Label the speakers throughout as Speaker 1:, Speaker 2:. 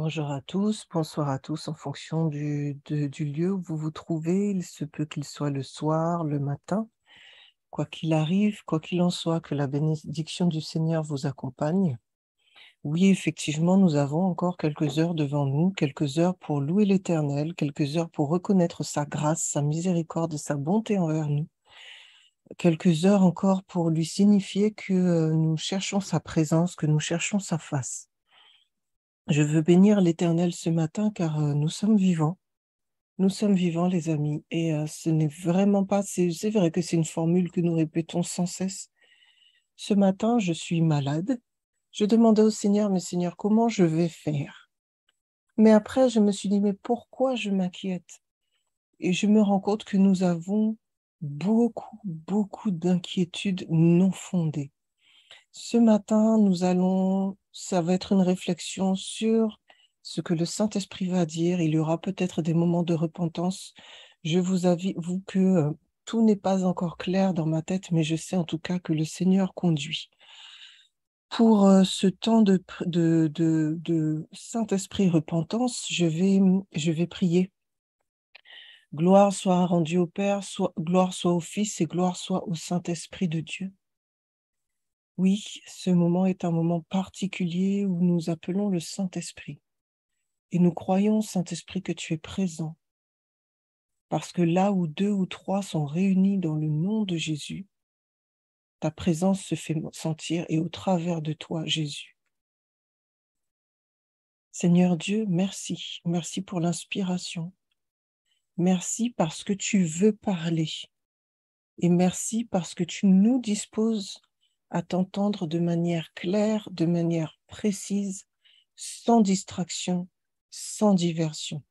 Speaker 1: Bonjour à tous, bonsoir à tous en fonction du lieu où vous vous trouvez. Il se peut qu'il soit le soir, le matin. Quoi qu'il arrive, quoi qu'il en soit, que la bénédiction du Seigneur vous accompagne. Oui, effectivement, nous avons encore quelques heures devant nous, quelques heures pour louer l'Éternel, quelques heures pour reconnaître sa grâce, sa miséricorde et sa bonté envers nous. Quelques heures encore pour lui signifier que nous cherchons sa présence, que nous cherchons sa face. Je veux bénir l'Éternel ce matin car nous sommes vivants. Nous sommes vivants, les amis, et ce n'est vraiment pas, c'est vrai que c'est une formule que nous répétons sans cesse. Ce matin, je suis malade. Je demandais au Seigneur, mais Seigneur, comment je vais faire? Mais après, je me suis dit, mais pourquoi je m'inquiète? Et je me rends compte que nous avons beaucoup d'inquiétudes non fondées. Ce matin, ça va être une réflexion sur ce que le Saint-Esprit va dire. Il y aura peut-être des moments de repentance. Je vous avoue que tout n'est pas encore clair dans ma tête, mais je sais en tout cas que le Seigneur conduit. Pour ce temps de Saint-Esprit repentance, je vais prier. Gloire soit rendue au Père, gloire soit au Fils et gloire soit au Saint-Esprit de Dieu. Oui, ce moment est un moment particulier où nous appelons le Saint-Esprit. Et nous croyons, Saint-Esprit, que tu es présent. Parce que là où 2 ou 3 sont réunis dans le nom de Jésus, ta présence se fait sentir et au travers de toi, Jésus. Seigneur Dieu, merci. Merci pour l'inspiration. Merci parce que tu veux parler. Et merci parce que tu nous disposes à t'entendre de manière claire, de manière précise, sans distraction, sans diversion.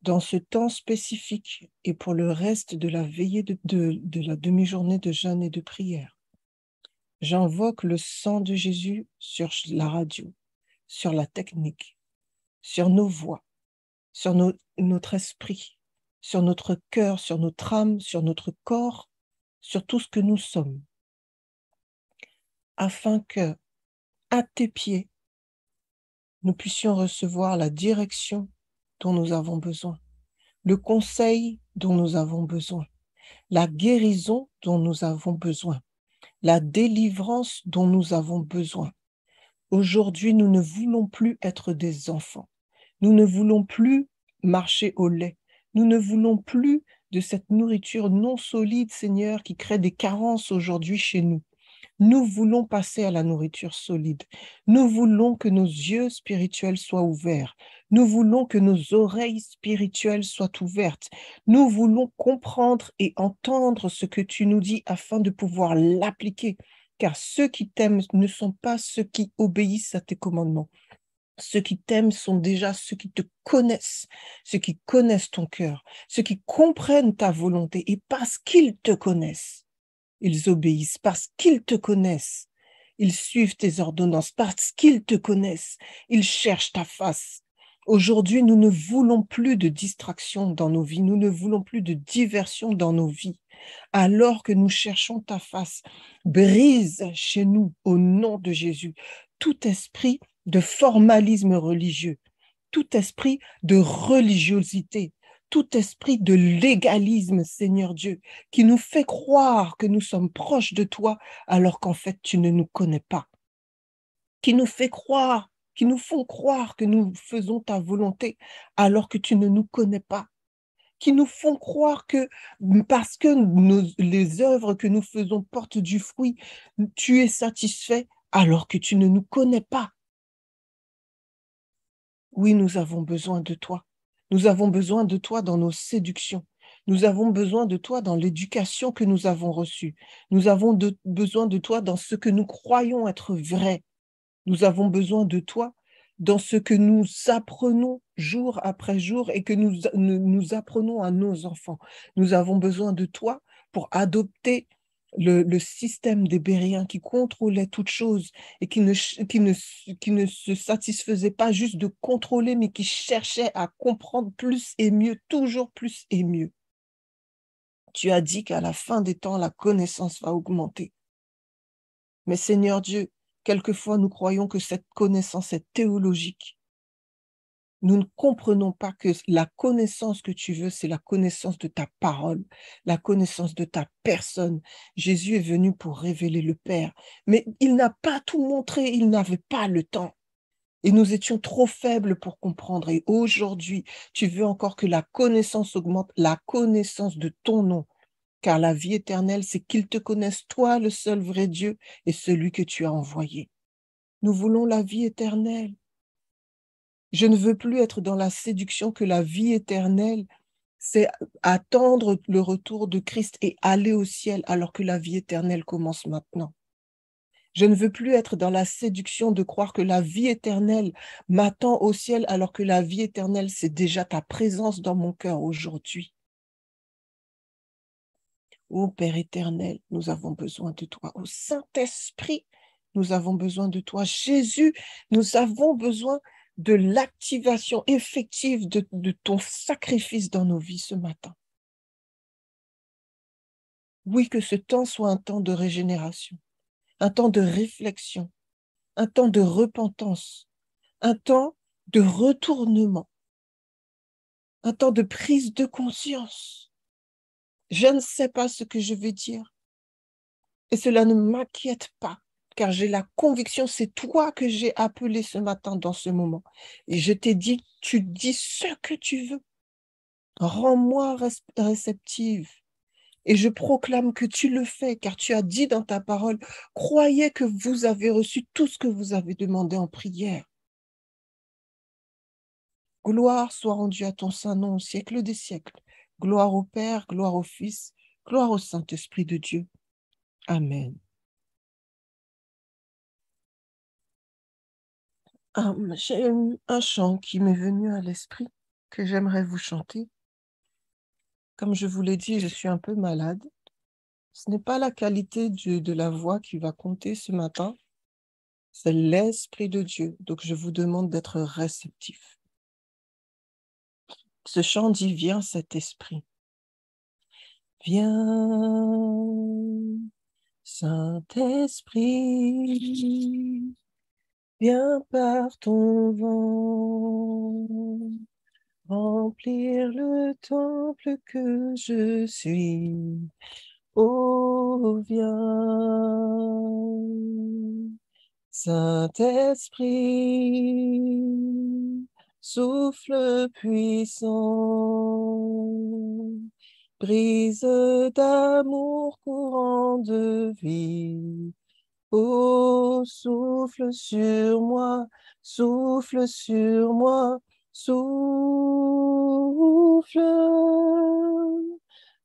Speaker 1: Dans ce temps spécifique et pour le reste de la veillée de la demi-journée de jeûne et de prière, j'invoque le sang de Jésus sur la radio, sur la technique, sur nos voix, sur notre esprit, sur notre cœur, sur notre âme, sur notre corps, sur tout ce que nous sommes, afin que, à tes pieds, nous puissions recevoir la direction dont nous avons besoin, le conseil dont nous avons besoin, la guérison dont nous avons besoin, la délivrance dont nous avons besoin. Aujourd'hui, nous ne voulons plus être des enfants. Nous ne voulons plus marcher au lait. Nous ne voulons plus de cette nourriture non solide, Seigneur, qui crée des carences aujourd'hui chez nous. Nous voulons passer à la nourriture solide. Nous voulons que nos yeux spirituels soient ouverts. Nous voulons que nos oreilles spirituelles soient ouvertes. Nous voulons comprendre et entendre ce que tu nous dis afin de pouvoir l'appliquer. Car ceux qui t'aiment ne sont pas ceux qui obéissent à tes commandements. Ceux qui t'aiment sont déjà ceux qui te connaissent, ceux qui connaissent ton cœur, ceux qui comprennent ta volonté. Et parce qu'ils te connaissent, ils obéissent parce qu'ils te connaissent. Ils suivent tes ordonnances parce qu'ils te connaissent. Ils cherchent ta face. Aujourd'hui, nous ne voulons plus de distraction dans nos vies. Nous ne voulons plus de diversion dans nos vies. Alors que nous cherchons ta face, brise chez nous, au nom de Jésus, tout esprit de formalisme religieux, tout esprit de religiosité, tout esprit de légalisme, Seigneur Dieu, qui nous fait croire que nous sommes proches de toi alors qu'en fait tu ne nous connais pas, qui nous fait croire, qui nous font croire que nous faisons ta volonté alors que tu ne nous connais pas, qui nous font croire que parce que les œuvres que nous faisons portent du fruit, tu es satisfait alors que tu ne nous connais pas. Oui, nous avons besoin de toi. Nous avons besoin de toi dans nos séductions. Nous avons besoin de toi dans l'éducation que nous avons reçue. Nous avons besoin de toi dans ce que nous croyons être vrai. Nous avons besoin de toi dans ce que nous apprenons jour après jour et que nous apprenons à nos enfants. Nous avons besoin de toi pour adopter le système des Bériens qui contrôlait toutes choses et qui ne se satisfaisait pas juste de contrôler, mais qui cherchait à comprendre plus et mieux, toujours plus et mieux. Tu as dit qu'à la fin des temps, la connaissance va augmenter. Mais Seigneur Dieu, quelquefois nous croyons que cette connaissance est théologique Nous ne comprenons pas que la connaissance que tu veux, c'est la connaissance de ta parole, la connaissance de ta personne. Jésus est venu pour révéler le Père, mais il n'a pas tout montré, il n'avait pas le temps. Et nous étions trop faibles pour comprendre. Et aujourd'hui, tu veux encore que la connaissance augmente, la connaissance de ton nom. Car la vie éternelle, c'est qu'ils te connaissent, toi, le seul vrai Dieu, et celui que tu as envoyé. Nous voulons la vie éternelle. Je ne veux plus être dans la séduction que la vie éternelle, c'est attendre le retour de Christ et aller au ciel alors que la vie éternelle commence maintenant. Je ne veux plus être dans la séduction de croire que la vie éternelle m'attend au ciel alors que la vie éternelle, c'est déjà ta présence dans mon cœur aujourd'hui. Ô Père éternel, nous avons besoin de toi. Ô Saint-Esprit, nous avons besoin de toi. Jésus, nous avons besoin de l'activation effective de ton sacrifice dans nos vies ce matin. Oui, que ce temps soit un temps de régénération, un temps de réflexion, un temps de repentance, un temps de retournement, un temps de prise de conscience. Je ne sais pas ce que je vais dire et cela ne m'inquiète pas, car j'ai la conviction, c'est toi que j'ai appelé ce matin dans ce moment. Et je t'ai dit, tu dis ce que tu veux. Rends-moi réceptive. Et je proclame que tu le fais, car tu as dit dans ta parole, croyez que vous avez reçu tout ce que vous avez demandé en prière. Gloire soit rendue à ton saint nom au siècle des siècles. Gloire au Père, gloire au Fils, gloire au Saint-Esprit de Dieu. Amen. J'ai un chant qui m'est venu à l'esprit que j'aimerais vous chanter. Comme je vous l'ai dit, je suis un peu malade. Ce n'est pas la qualité de la voix qui va compter ce matin, c'est l'Esprit de Dieu. Donc je vous demande d'être réceptif. Ce chant dit, viens cet esprit. Viens, Saint-Esprit, viens par ton vent, remplir le temple que je suis. Oh, viens, Saint-Esprit, souffle puissant, brise d'amour, courant de vie. Oh, souffle sur moi, souffle sur moi, souffle,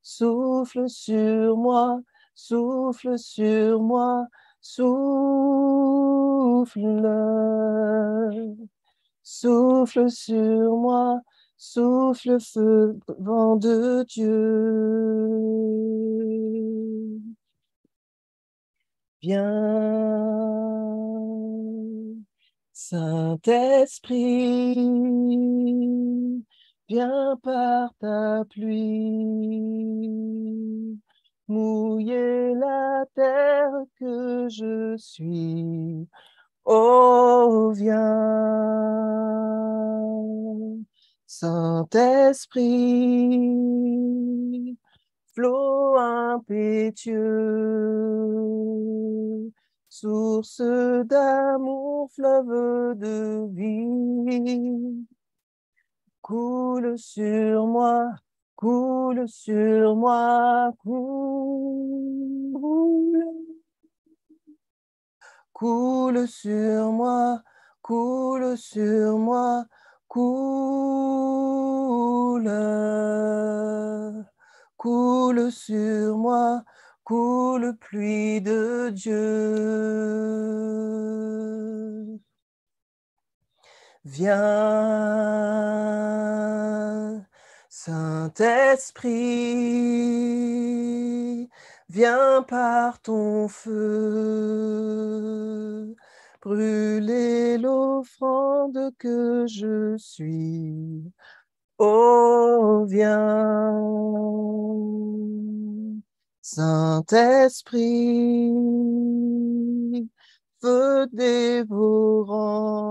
Speaker 1: souffle sur moi, souffle sur moi, souffle, souffle sur moi, souffle feu, vent de Dieu. Viens, Saint-Esprit, viens par ta pluie, mouiller la terre que je suis. Oh, viens, Saint-Esprit, flot impétueux, source d'amour, fleuve de vie, coule sur moi, coule sur moi, coule sur moi, coule sur moi, coule, coule sur moi, coule pluie de Dieu. Viens, Saint-Esprit, viens par ton feu, brûler l'offrande que je suis. Oh, viens, Saint-Esprit, feu dévorant,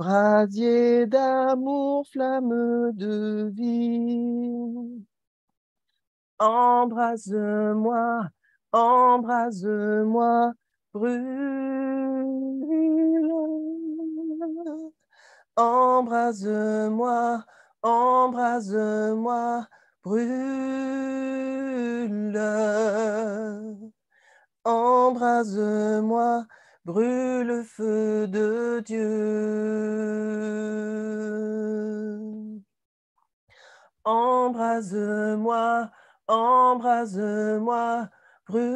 Speaker 1: brasier d'amour, flamme de vie. Embrase-moi, embrase-moi, brûle. Embrase-moi, embrase-moi, brûle. Embrase-moi, brûle le feu de Dieu. Embrase-moi, embrase-moi, brûle.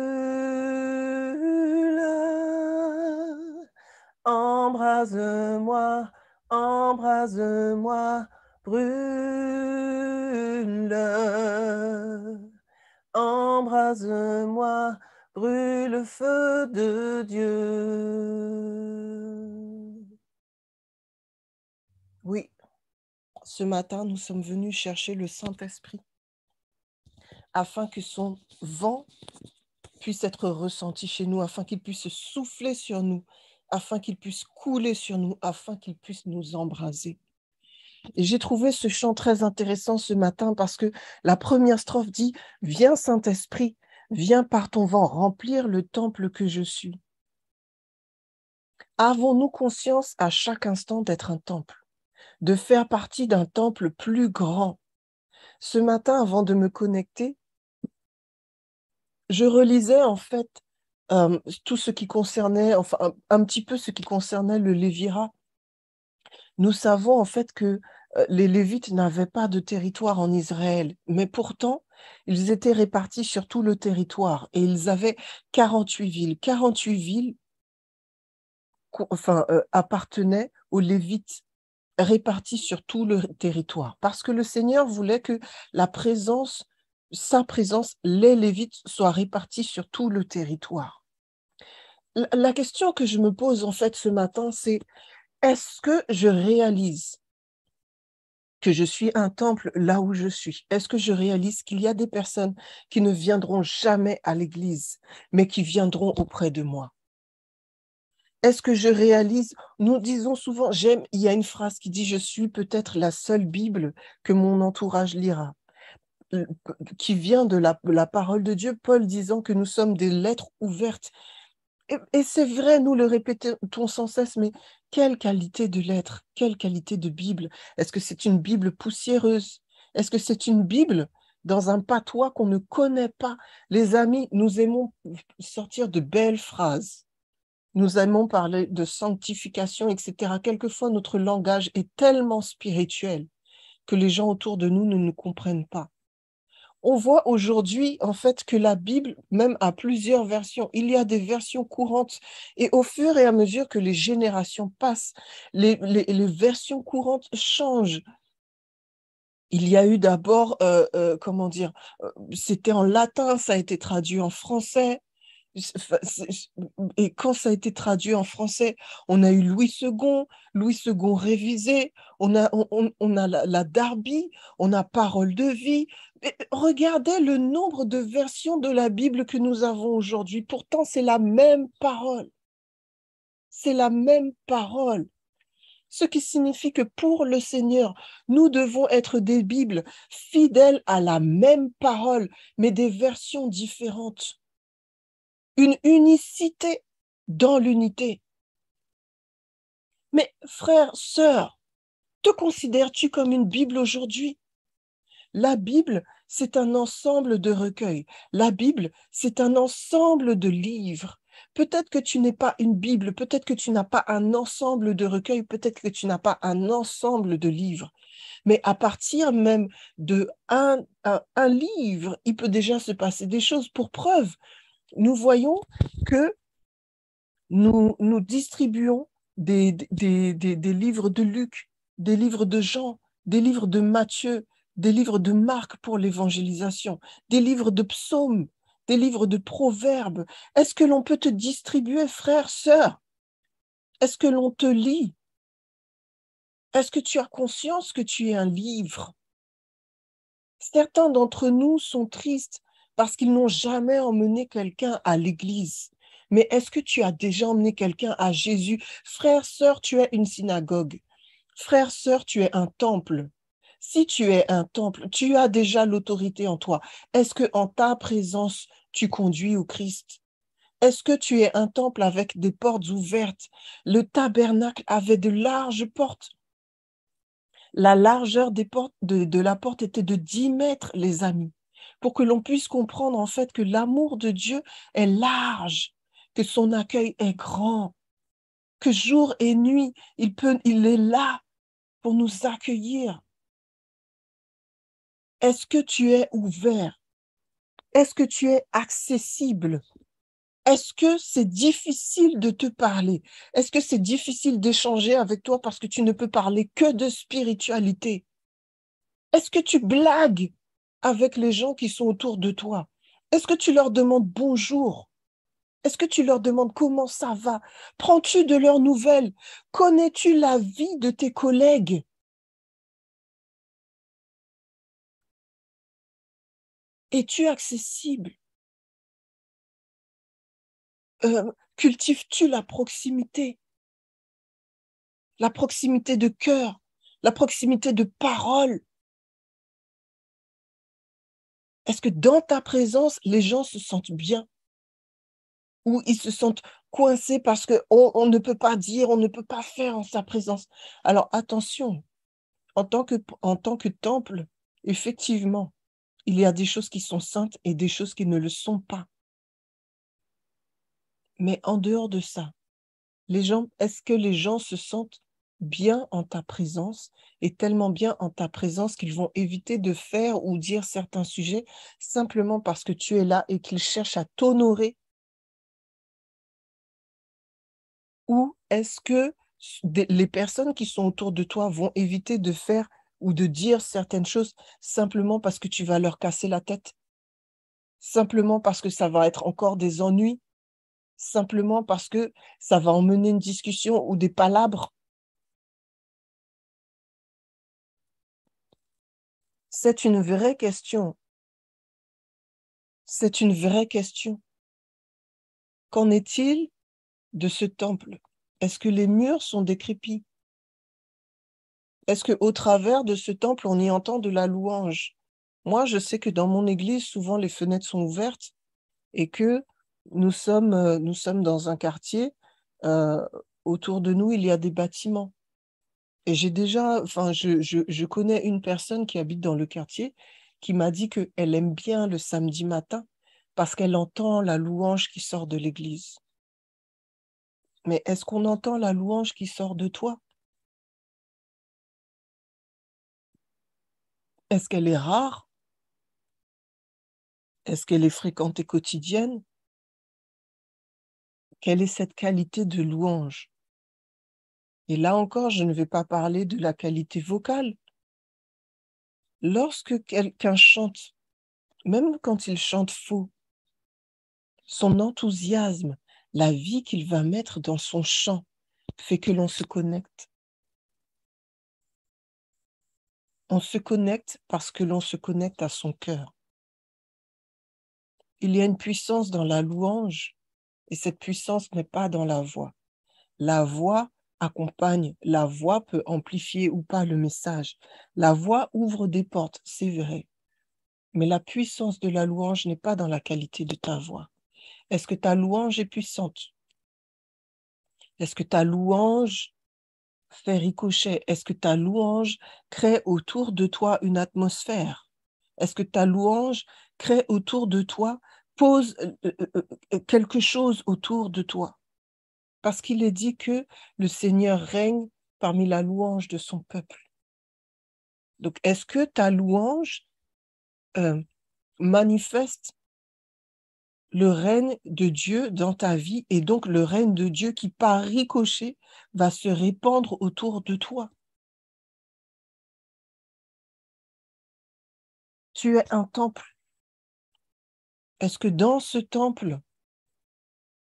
Speaker 1: Embrase-moi, embrase-moi, brûle. Embrase-moi, brûle le feu de Dieu. Oui, ce matin, nous sommes venus chercher le Saint-Esprit afin que son vent puisse être ressenti chez nous, afin qu'il puisse souffler sur nous, afin qu'il puisse couler sur nous, afin qu'il puisse nous embraser. Et j'ai trouvé ce chant très intéressant ce matin parce que la première strophe dit « Viens Saint-Esprit, viens par ton vent remplir le temple que je suis ». Avons-nous conscience à chaque instant d'être un temple, de faire partie d'un temple plus grand? Ce matin, avant de me connecter, je relisais en fait tout ce qui concernait, enfin un petit peu ce qui concernait le Lévirat. Nous savons en fait que les Lévites n'avaient pas de territoire en Israël, mais pourtant, ils étaient répartis sur tout le territoire et ils avaient 48 villes. 48 villes appartenaient aux Lévites répartis sur tout le territoire, parce que le Seigneur voulait que sa présence, les Lévites soient répartis sur tout le territoire. La question que je me pose en fait ce matin, c'est est-ce que je réalise que je suis un temple là où je suis? Est-ce que je réalise qu'il y a des personnes qui ne viendront jamais à l'église, mais qui viendront auprès de moi? Est-ce que je réalise, nous disons souvent, il y a une phrase qui dit « Je suis peut-être la seule Bible que mon entourage lira », qui vient de la parole de Dieu, Paul disant que nous sommes des lettres ouvertes. Et c'est vrai, nous le répétons sans cesse, mais quelle qualité de lettre, quelle qualité de Bible. Est-ce que c'est une Bible poussiéreuse? Est-ce que c'est une Bible dans un patois qu'on ne connaît pas? Les amis, nous aimons sortir de belles phrases. Nous aimons parler de sanctification, etc. Quelquefois, notre langage est tellement spirituel que les gens autour de nous ne nous comprennent pas. On voit aujourd'hui, en fait, que la Bible, même a plusieurs versions. Il y a des versions courantes. Et au fur et à mesure que les générations passent, les versions courantes changent. Il y a eu d'abord, comment dire, c'était en latin, ça a été traduit en français. Et quand ça a été traduit en français, on a eu Louis II révisé, on a la Darby, on a Parole de vie. Et regardez le nombre de versions de la Bible que nous avons aujourd'hui. Pourtant, c'est la même parole. C'est la même parole. Ce qui signifie que pour le Seigneur, nous devons être des Bibles fidèles à la même parole, mais des versions différentes. Une unicité dans l'unité. Mais frère, sœur, te considères-tu comme une Bible aujourd'hui? La Bible, c'est un ensemble de recueils. La Bible, c'est un ensemble de livres. Peut-être que tu n'es pas une Bible, peut-être que tu n'as pas un ensemble de recueils, peut-être que tu n'as pas un ensemble de livres. Mais à partir même de un livre, il peut déjà se passer des choses. Pour preuve, nous voyons que nous distribuons des livres de Luc, des livres de Jean, des livres de Matthieu, des livres de Marc pour l'évangélisation, des livres de psaumes, des livres de proverbes. Est-ce que l'on peut te distribuer, frère, sœur? Est-ce que l'on te lit? Est-ce que tu as conscience que tu es un livre? Certains d'entre nous sont tristes parce qu'ils n'ont jamais emmené quelqu'un à l'église. Mais est-ce que tu as déjà emmené quelqu'un à Jésus? Frère, sœur, tu es une synagogue. Frère, sœur, tu es un temple. Si tu es un temple, tu as déjà l'autorité en toi. Est-ce que en ta présence, tu conduis au Christ? Est-ce que tu es un temple avec des portes ouvertes? Le tabernacle avait de larges portes. La largeur des portes, de la porte était de 10 mètres, les amis, pour que l'on puisse comprendre en fait que l'amour de Dieu est large, que son accueil est grand, que jour et nuit, il est là pour nous accueillir. Est-ce que tu es ouvert? Est-ce que tu es accessible? Est-ce que c'est difficile de te parler? Est-ce que c'est difficile d'échanger avec toi parce que tu ne peux parler que de spiritualité? Est-ce que tu blagues avec les gens qui sont autour de toi? Est-ce que tu leur demandes bonjour? Est-ce que tu leur demandes comment ça va? Prends-tu de leurs nouvelles? Connais-tu la vie de tes collègues? Es-tu accessible? Cultives-tu la proximité de cœur, la proximité de parole? Est-ce que dans ta présence, les gens se sentent bien ou ils se sentent coincés parce qu'on ne peut pas dire, on ne peut pas faire en sa présence? Alors attention, en tant que temple, effectivement, il y a des choses qui sont saintes et des choses qui ne le sont pas. Mais en dehors de ça, est-ce que les gens se sentent bien en ta présence et tellement bien en ta présence qu'ils vont éviter de faire ou dire certains sujets simplement parce que tu es là et qu'ils cherchent à t'honorer? Ou est-ce que les personnes qui sont autour de toi vont éviter de faire ou de dire certaines choses simplement parce que tu vas leur casser la tête, simplement parce que ça va être encore des ennuis, simplement parce que ça va emmener une discussion ou des palabres? C'est une vraie question. C'est une vraie question. Qu'en est-il de ce temple? Est-ce que les murs sont décrépits? Est-ce qu'au travers de ce temple, on y entend de la louange? Moi, je sais que dans mon église, souvent les fenêtres sont ouvertes et que nous sommes dans un quartier. euh, Autour de nous, il y a des bâtiments. Et je connais une personne qui habite dans le quartier qui m'a dit qu'elle aime bien le samedi matin parce qu'elle entend la louange qui sort de l'église. Mais est-ce qu'on entend la louange qui sort de toi? Est-ce qu'elle est rare? Est-ce qu'elle est fréquente et quotidienne? Quelle est cette qualité de louange? Et là encore, je ne vais pas parler de la qualité vocale. Lorsque quelqu'un chante, même quand il chante faux, son enthousiasme, la vie qu'il va mettre dans son chant fait que l'on se connecte. On se connecte parce que l'on se connecte à son cœur. Il y a une puissance dans la louange et cette puissance n'est pas dans la voix. La voix accompagne, la voix peut amplifier ou pas le message. La voix ouvre des portes, c'est vrai. Mais la puissance de la louange n'est pas dans la qualité de ta voix. Est-ce que ta louange est puissante? Est-ce que ta louange fait ricochet? Est-ce que ta louange crée autour de toi une atmosphère? Est-ce que ta louange crée autour de toi, pose quelque chose autour de toi? Parce qu'il est dit que le Seigneur règne parmi la louange de son peuple. Donc, est-ce que ta louange euh, manifeste le règne de Dieu dans ta vie et donc le règne de Dieu qui, par ricochet, va se répandre autour de toi? Tu es un temple. Est-ce que dans ce temple,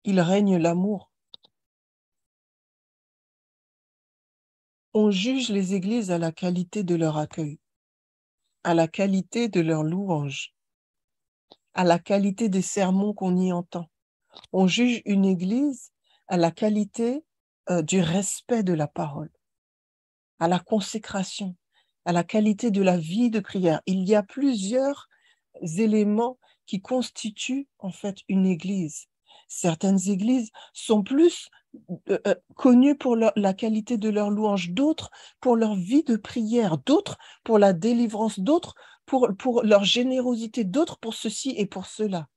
Speaker 1: il règne l'amour? On juge les églises à la qualité de leur accueil, à la qualité de leur louange, à la qualité des sermons qu'on y entend. On juge une église à la qualité du respect de la parole, à la consécration, à la qualité de la vie de prière. Il y a plusieurs éléments qui constituent en fait une église. Certaines églises sont plus connues pour la qualité de leur louange, d'autres pour leur vie de prière, d'autres pour la délivrance, d'autres pour leur générosité, d'autres pour ceci et pour cela.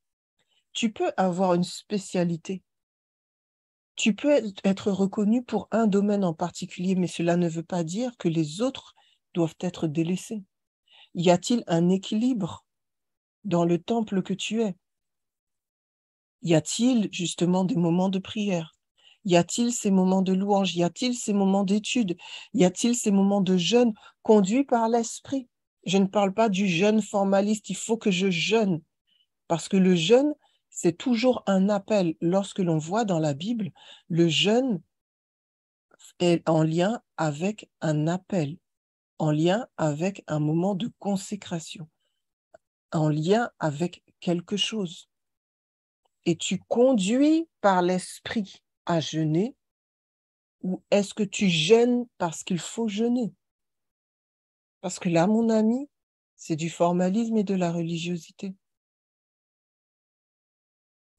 Speaker 1: Tu peux avoir une spécialité. Tu peux être reconnu pour un domaine en particulier, mais cela ne veut pas dire que les autres doivent être délaissés. Y a-t-il un équilibre dans le temple que tu es? Y a-t-il justement des moments de prière? Y a-t-il ces moments de louange? Y a-t-il ces moments d'étude? Y a-t-il ces moments de jeûne conduits par l'esprit? Je ne parle pas du jeûne formaliste, il faut que je jeûne, parce que le jeûne, c'est toujours un appel. Lorsque l'on voit dans la Bible, le jeûne est en lien avec un appel, en lien avec un moment de consécration, en lien avec quelque chose. Et tu conduis par l'esprit à jeûner, ou est-ce que tu jeûnes parce qu'il faut jeûner? Parce que là, mon ami, c'est du formalisme et de la religiosité.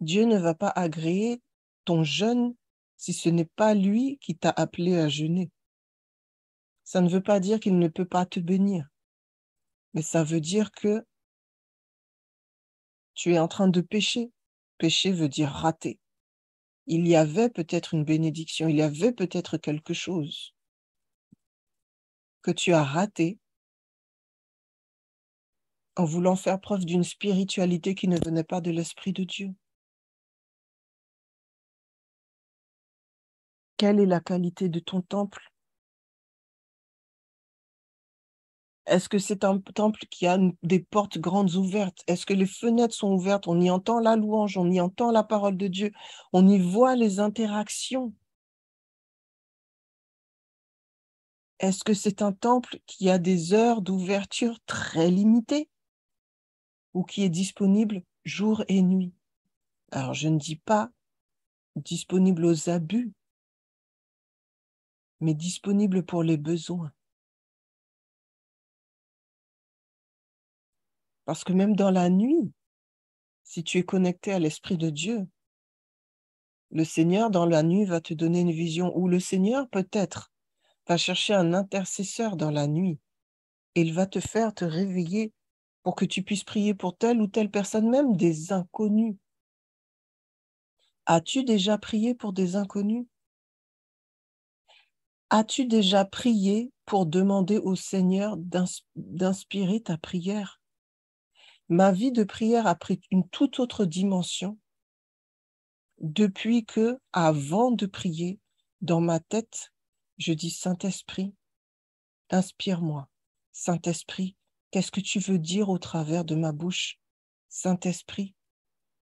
Speaker 1: Dieu ne va pas agréer ton jeûne si ce n'est pas lui qui t'a appelé à jeûner. Ça ne veut pas dire qu'il ne peut pas te bénir, mais ça veut dire que tu es en train de pécher. Pécher veut dire rater. Il y avait peut-être une bénédiction, il y avait peut-être quelque chose que tu as raté en voulant faire preuve d'une spiritualité qui ne venait pas de l'Esprit de Dieu. Quelle est la qualité de ton temple? Est-ce que c'est un temple qui a des portes grandes ouvertes? Est-ce que les fenêtres sont ouvertes? On y entend la louange, on y entend la parole de Dieu, on y voit les interactions. Est-ce que c'est un temple qui a des heures d'ouverture très limitées ou qui est disponible jour et nuit? Alors, je ne dis pas disponible aux abus, mais disponible pour les besoins. Parce que même dans la nuit, si tu es connecté à l'Esprit de Dieu, le Seigneur, dans la nuit, va te donner une vision, ou le Seigneur, peut-être, va chercher un intercesseur dans la nuit, et il va te faire te réveiller pour que tu puisses prier pour telle ou telle personne, même des inconnus. As-tu déjà prié pour des inconnus? As-tu déjà prié pour demander au Seigneur d'inspirer ta prière? Ma vie de prière a pris une toute autre dimension depuis que, avant de prier, dans ma tête, je dis Saint-Esprit, inspire-moi. Saint-Esprit, qu'est-ce que tu veux dire au travers de ma bouche? Saint-Esprit,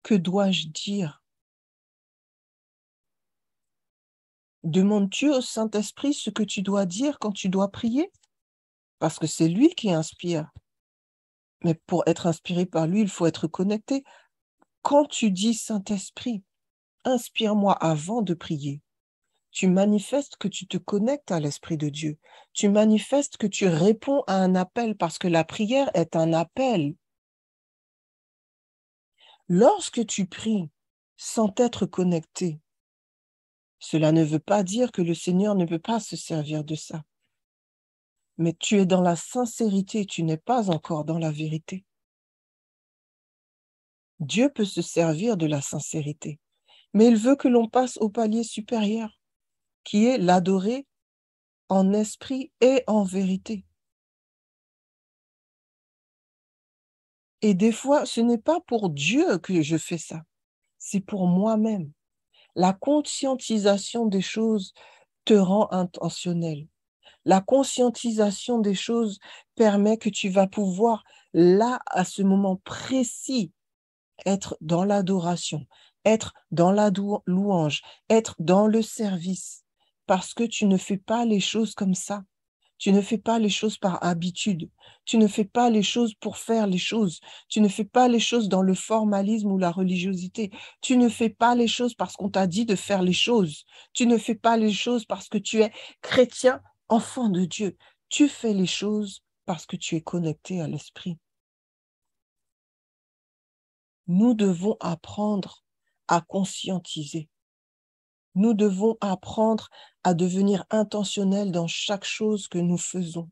Speaker 1: que dois-je dire? Demandes-tu au Saint-Esprit ce que tu dois dire quand tu dois prier? Parce que c'est lui qui inspire. Mais pour être inspiré par lui, il faut être connecté. Quand tu dis Saint-Esprit, inspire-moi avant de prier, tu manifestes que tu te connectes à l'Esprit de Dieu. Tu manifestes que tu réponds à un appel parce que la prière est un appel. Lorsque tu pries sans être connecté, cela ne veut pas dire que le Seigneur ne peut pas se servir de ça. Mais tu es dans la sincérité, tu n'es pas encore dans la vérité. Dieu peut se servir de la sincérité, mais il veut que l'on passe au palier supérieur, qui est l'adorer en esprit et en vérité. Et des fois, ce n'est pas pour Dieu que je fais ça, c'est pour moi-même. La conscientisation des choses te rend intentionnel. La conscientisation des choses permet que tu vas pouvoir, là, à ce moment précis, être dans l'adoration, être dans la louange, être dans le service, parce que tu ne fais pas les choses comme ça. Tu ne fais pas les choses par habitude. Tu ne fais pas les choses pour faire les choses. Tu ne fais pas les choses dans le formalisme ou la religiosité. Tu ne fais pas les choses parce qu'on t'a dit de faire les choses. Tu ne fais pas les choses parce que tu es chrétien Enfant de Dieu, tu fais les choses parce que tu es connecté à l'Esprit. Nous devons apprendre à conscientiser. Nous devons apprendre à devenir intentionnels dans chaque chose que nous faisons.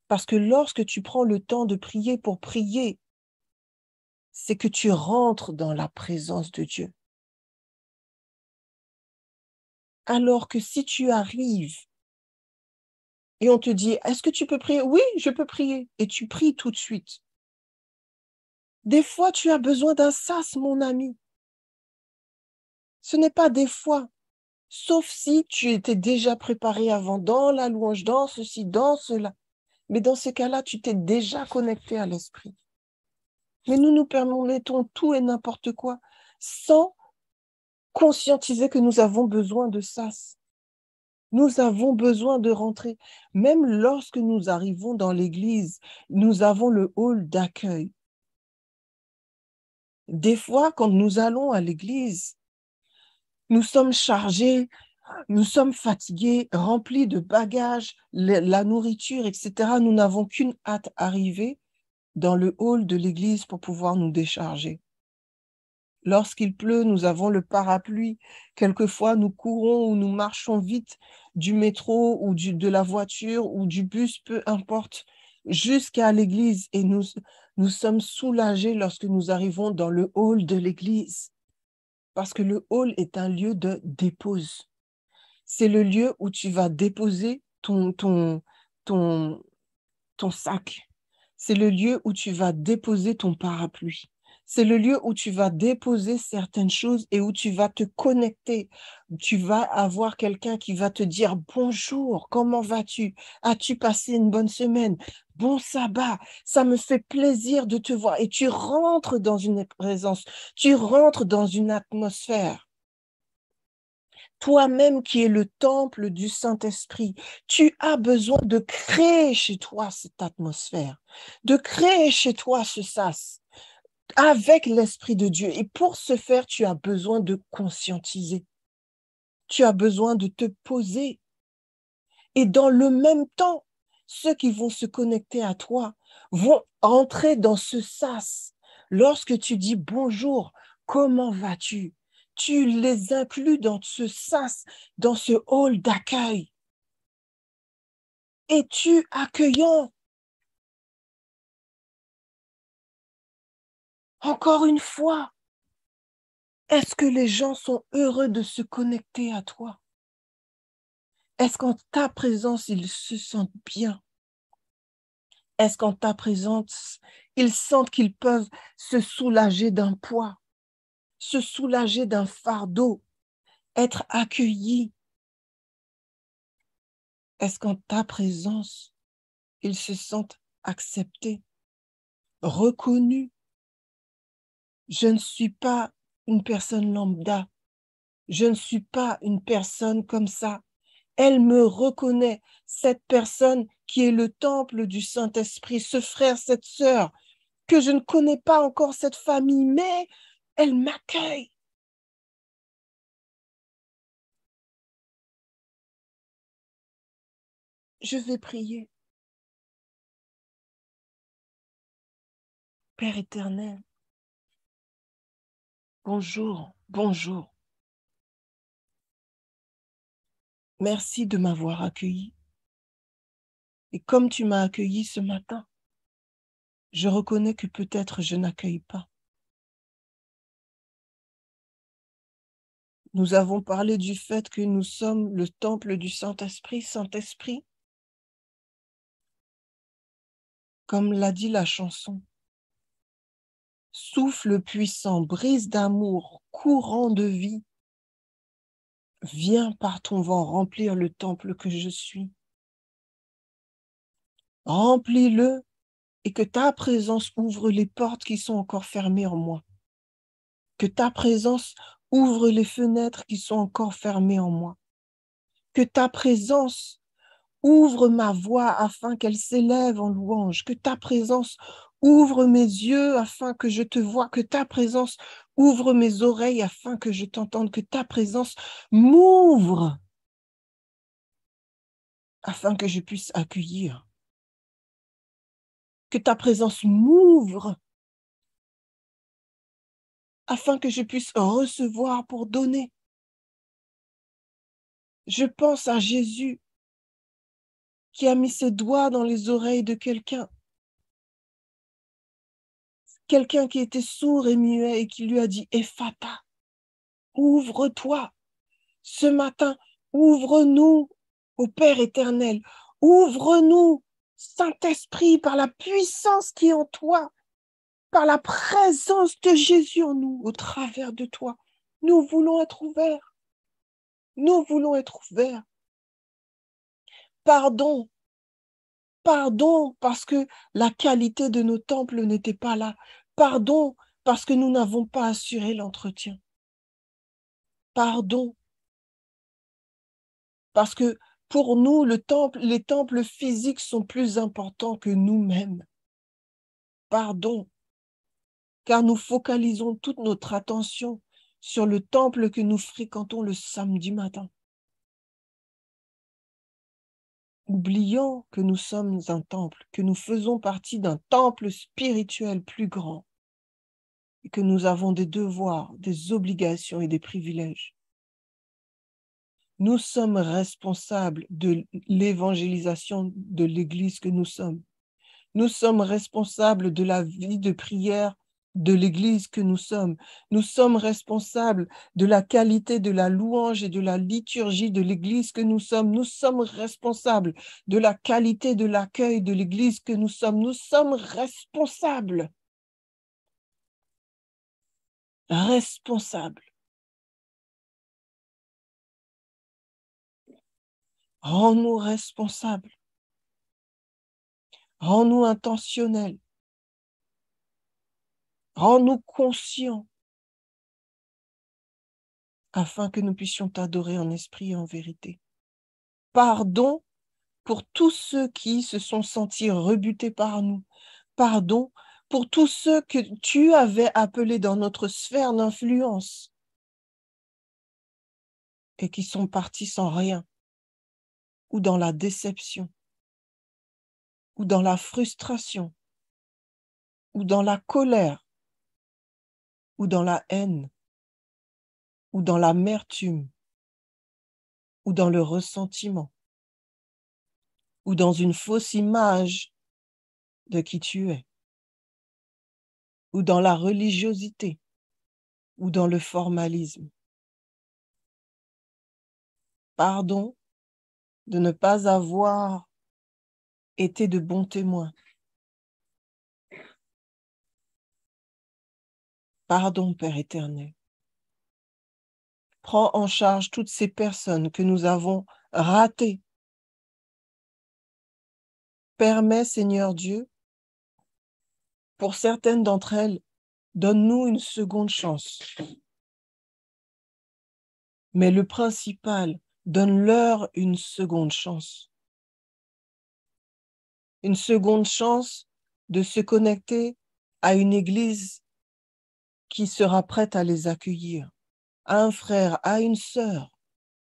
Speaker 1: Parce que lorsque tu prends le temps de prier pour prier, c'est que tu rentres dans la présence de Dieu. Alors que si tu arrives et on te dit, est-ce que tu peux prier? Oui, je peux prier. Et tu pries tout de suite. Des fois, tu as besoin d'un sas, mon ami. Ce n'est pas des fois, sauf si tu étais déjà préparé avant dans la louange, dans ceci, dans cela. Mais dans ce cas-là, tu t'es déjà connecté à l'Esprit. Mais nous permettons tout et n'importe quoi sans conscientiser que nous avons besoin de sas. Nous avons besoin de rentrer. Même lorsque nous arrivons dans l'église, nous avons le hall d'accueil. Des fois, quand nous allons à l'église, nous sommes chargés, nous sommes fatigués, remplis de bagages, la nourriture, etc. Nous n'avons qu'une hâte arriver dans le hall de l'église pour pouvoir nous décharger. Lorsqu'il pleut, nous avons le parapluie. Quelquefois, nous courons ou nous marchons vite du métro ou de la voiture ou du bus, peu importe, jusqu'à l'église. Et nous sommes soulagés lorsque nous arrivons dans le hall de l'église. Parce que le hall est un lieu de dépose. C'est le lieu où tu vas déposer ton sac. C'est le lieu où tu vas déposer ton parapluie. C'est le lieu où tu vas déposer certaines choses et où tu vas te connecter. Tu vas avoir quelqu'un qui va te dire bonjour, comment vas-tu? As-tu passé une bonne semaine? Bon sabbat, ça me fait plaisir de te voir. Et tu rentres dans une présence, tu rentres dans une atmosphère. Toi-même qui es le temple du Saint-Esprit, tu as besoin de créer chez toi cette atmosphère, de créer chez toi ce sas avec l'Esprit de Dieu. Et pour ce faire, tu as besoin de conscientiser. Tu as besoin de te poser. Et dans le même temps, ceux qui vont se connecter à toi vont entrer dans ce sas. Lorsque tu dis bonjour, comment vas-tu? Tu les inclus dans ce sas, dans ce hall d'accueil. Es-tu accueillant? Encore une fois, est-ce que les gens sont heureux de se connecter à toi? Est-ce qu'en ta présence, ils se sentent bien? Est-ce qu'en ta présence, ils sentent qu'ils peuvent se soulager d'un poids, se soulager d'un fardeau, être accueillis? Est-ce qu'en ta présence, ils se sentent acceptés, reconnus? Je ne suis pas une personne lambda. Je ne suis pas une personne comme ça. Elle me reconnaît, cette personne qui est le temple du Saint-Esprit, ce frère, cette sœur, que je ne connais pas encore cette famille, mais elle m'accueille. Je vais prier. Père éternel, bonjour, bonjour. Merci de m'avoir accueilli. Et comme tu m'as accueilli ce matin, je reconnais que peut-être je n'accueille pas. Nous avons parlé du fait que nous sommes le temple du Saint-Esprit. Saint-Esprit, comme l'a dit la chanson, souffle puissant, brise d'amour, courant de vie, viens par ton vent remplir le temple que je suis. Remplis-le et que ta présence ouvre les portes qui sont encore fermées en moi. Que ta présence ouvre les fenêtres qui sont encore fermées en moi. Que ta présence ouvre ma voix afin qu'elle s'élève en louange. Que ta présence ouvre mes yeux afin que je te voie. Que ta présence ouvre mes oreilles afin que je t'entende. Que ta présence m'ouvre afin que je puisse accueillir. Que ta présence m'ouvre afin que je puisse recevoir pour donner. Je pense à Jésus qui a mis ses doigts dans les oreilles de quelqu'un qui était sourd et muet et qui lui a dit « Ephata, ouvre-toi ». Ce matin, ouvre-nous, ô Père éternel, ouvre-nous, Saint-Esprit, par la puissance qui est en toi, par la présence de Jésus en nous, au travers de toi. Nous voulons être ouverts. Nous voulons être ouverts. Pardon, pardon parce que la qualité de nos temples n'était pas là. Pardon parce que nous n'avons pas assuré l'entretien. Pardon parce que pour nous, les temples physiques sont plus importants que nous-mêmes. Pardon, car nous focalisons toute notre attention sur le temple que nous fréquentons le samedi matin, oubliant que nous sommes un temple, que nous faisons partie d'un temple spirituel plus grand et que nous avons des devoirs, des obligations et des privilèges. Nous sommes responsables de l'évangélisation de l'Église que nous sommes. Nous sommes responsables de la vie de prière de l'Église que nous sommes. Nous sommes responsables de la qualité de la louange et de la liturgie de l'Église que nous sommes. Nous sommes responsables de la qualité de l'accueil de l'Église que nous sommes. Nous sommes responsables. Responsables. Rends-nous responsables. Rends-nous intentionnels. Rends-nous conscients afin que nous puissions t'adorer en esprit et en vérité. Pardon pour tous ceux qui se sont sentis rebutés par nous. Pardon pour tous ceux que tu avais appelés dans notre sphère d'influence et qui sont partis sans rien, ou dans la déception, ou dans la frustration, ou dans la colère, ou dans la haine, ou dans l'amertume, ou dans le ressentiment, ou dans une fausse image de qui tu es, ou dans la religiosité, ou dans le formalisme. Pardon de ne pas avoir été de bons témoins. Pardon, Père éternel. Prends en charge toutes ces personnes que nous avons ratées. Permets, Seigneur Dieu, pour certaines d'entre elles, donne-nous une seconde chance. Mais le principal, donne-leur une seconde chance. Une seconde chance de se connecter à une église qui sera prête à les accueillir, à un frère, à une sœur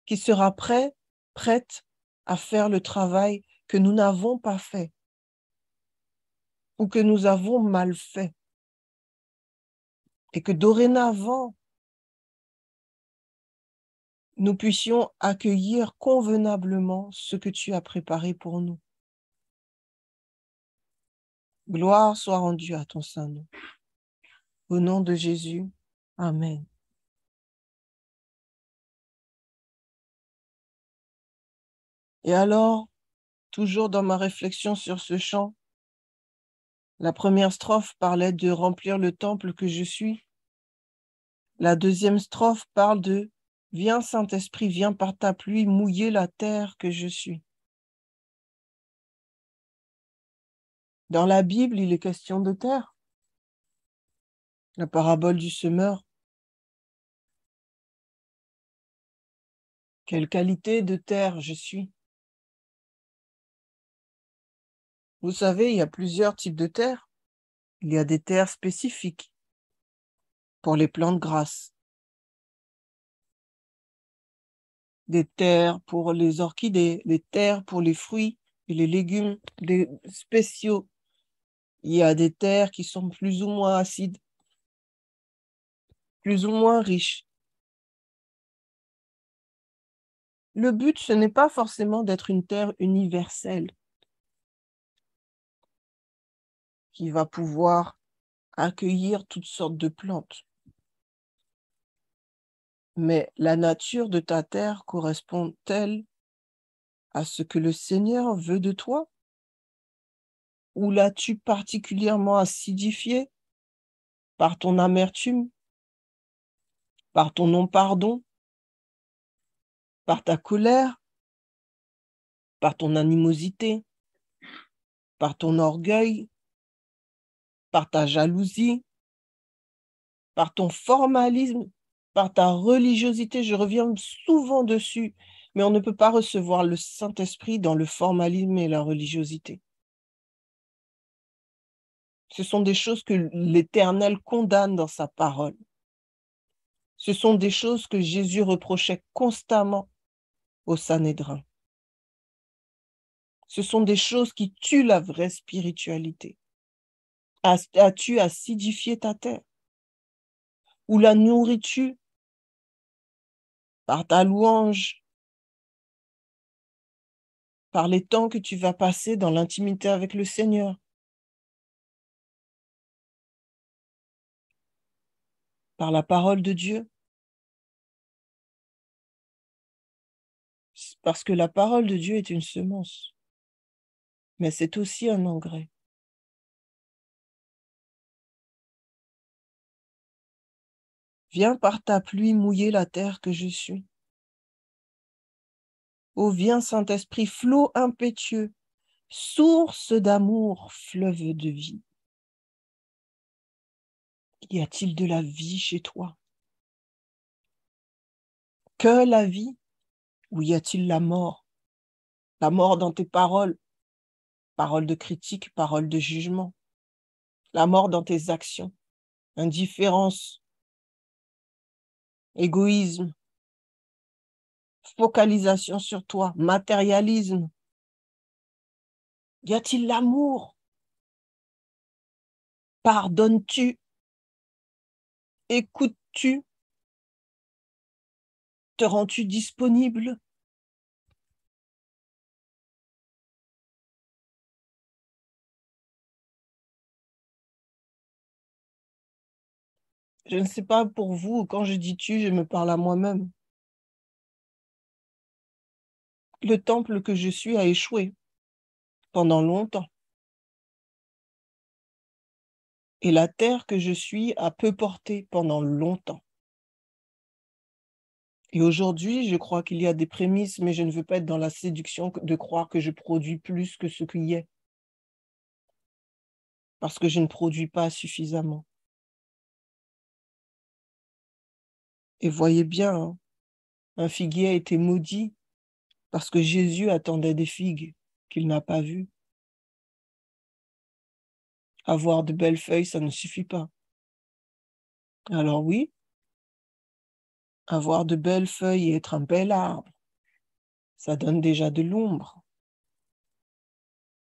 Speaker 1: qui sera prête à faire le travail que nous n'avons pas fait ou que nous avons mal fait. Et que dorénavant, nous puissions accueillir convenablement ce que tu as préparé pour nous. Gloire soit rendue à ton Saint-Nom. Au nom de Jésus, Amen. Et alors, toujours dans ma réflexion sur ce chant, la première strophe parlait de remplir le temple que je suis. La deuxième strophe parle de « Viens Saint-Esprit, viens par ta pluie mouiller la terre que je suis ». Dans la Bible, il est question de terre. La parabole du semeur. Quelle qualité de terre je suis. Vous savez, il y a plusieurs types de terres. Il y a des terres spécifiques pour les plantes grasses. des terres pour les orchidées, des terres pour les fruits et les légumes des spéciaux. Il y a des terres qui sont plus ou moins acides, plus ou moins riches. Le but, ce n'est pas forcément d'être une terre universelle qui va pouvoir accueillir toutes sortes de plantes. Mais la nature de ta terre correspond-elle à ce que le Seigneur veut de toi? Ou l'as-tu particulièrement acidifié par ton amertume, par ton non-pardon, par ta colère, par ton animosité, par ton orgueil, par ta jalousie, par ton formalisme, par ta religiosité? Je reviens souvent dessus, mais on ne peut pas recevoir le Saint-Esprit dans le formalisme et la religiosité. Ce sont des choses que l'Éternel condamne dans sa parole. Ce sont des choses que Jésus reprochait constamment au Sanhédrin. Ce sont des choses qui tuent la vraie spiritualité. As-tu acidifié ta terre? Ou la nourris-tu par ta louange, par les temps que tu vas passer dans l'intimité avec le Seigneur, par la parole de Dieu? Parce que la parole de Dieu est une semence, mais c'est aussi un engrais. Viens par ta pluie mouiller la terre que je suis. Ô viens, Saint-Esprit, flot impétueux, source d'amour, fleuve de vie. Y a-t-il de la vie chez toi? Que la vie? Ou y a-t-il la mort? La mort dans tes paroles, paroles de critique, paroles de jugement. La mort dans tes actions, indifférence, égoïsme, focalisation sur toi, matérialisme. Y a-t-il l'amour? Pardonnes-tu? Écoutes-tu? Te rends-tu disponible? Je ne sais pas pour vous, quand je dis tu, je me parle à moi-même. Le temple que je suis a échoué pendant longtemps. Et la terre que je suis a peu porté pendant longtemps. Et aujourd'hui, je crois qu'il y a des prémices, mais je ne veux pas être dans la séduction de croire que je produis plus que ce qu'il y a. Parce que je ne produis pas suffisamment. Et voyez bien, hein, un figuier a été maudit parce que Jésus attendait des figues qu'il n'a pas vues. Avoir de belles feuilles, ça ne suffit pas. Alors oui, avoir de belles feuilles et être un bel arbre, ça donne déjà de l'ombre.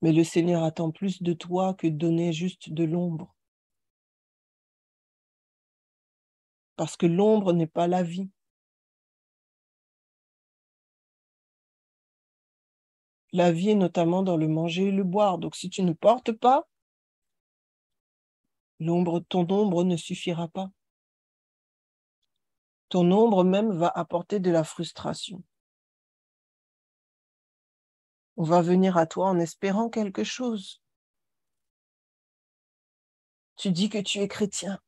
Speaker 1: Mais le Seigneur attend plus de toi que de donner juste de l'ombre. Parce que l'ombre n'est pas la vie. La vie est notamment dans le manger et le boire. Donc si tu ne portes pas, ton ombre ne suffira pas. Ton ombre même va apporter de la frustration. On va venir à toi en espérant quelque chose. Tu dis que tu es chrétien.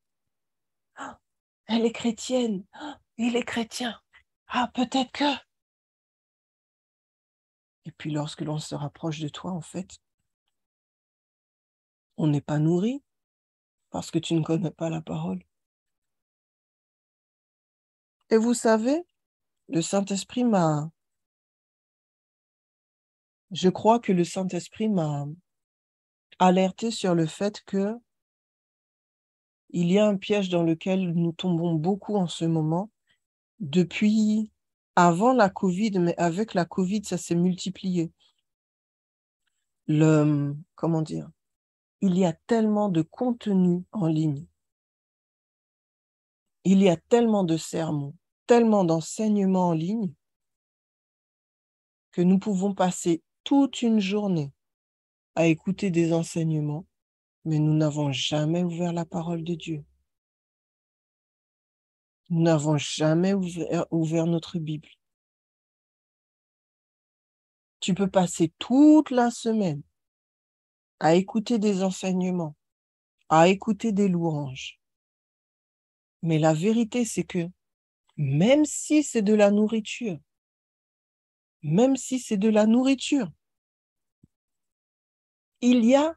Speaker 1: Ah, elle est chrétienne. Ah, il est chrétien. Ah, peut-être que... Et puis lorsque l'on se rapproche de toi, en fait, on n'est pas nourri parce que tu ne connais pas la parole. Et vous savez, le Saint-Esprit je crois que le Saint-Esprit m'a alerté sur le fait que il y a un piège dans lequel nous tombons beaucoup en ce moment depuis avant la Covid, mais avec la Covid, ça s'est multiplié. Comment dire? Il y a tellement de contenu en ligne. Il y a tellement de sermons, tellement d'enseignements en ligne que nous pouvons passer toute une journée à écouter des enseignements, mais nous n'avons jamais ouvert la parole de Dieu. Nous n'avons jamais ouvert notre Bible. Tu peux passer toute la semaine à écouter des enseignements, à écouter des louanges. Mais la vérité, c'est que même si c'est de la nourriture, même si c'est de la nourriture, il y a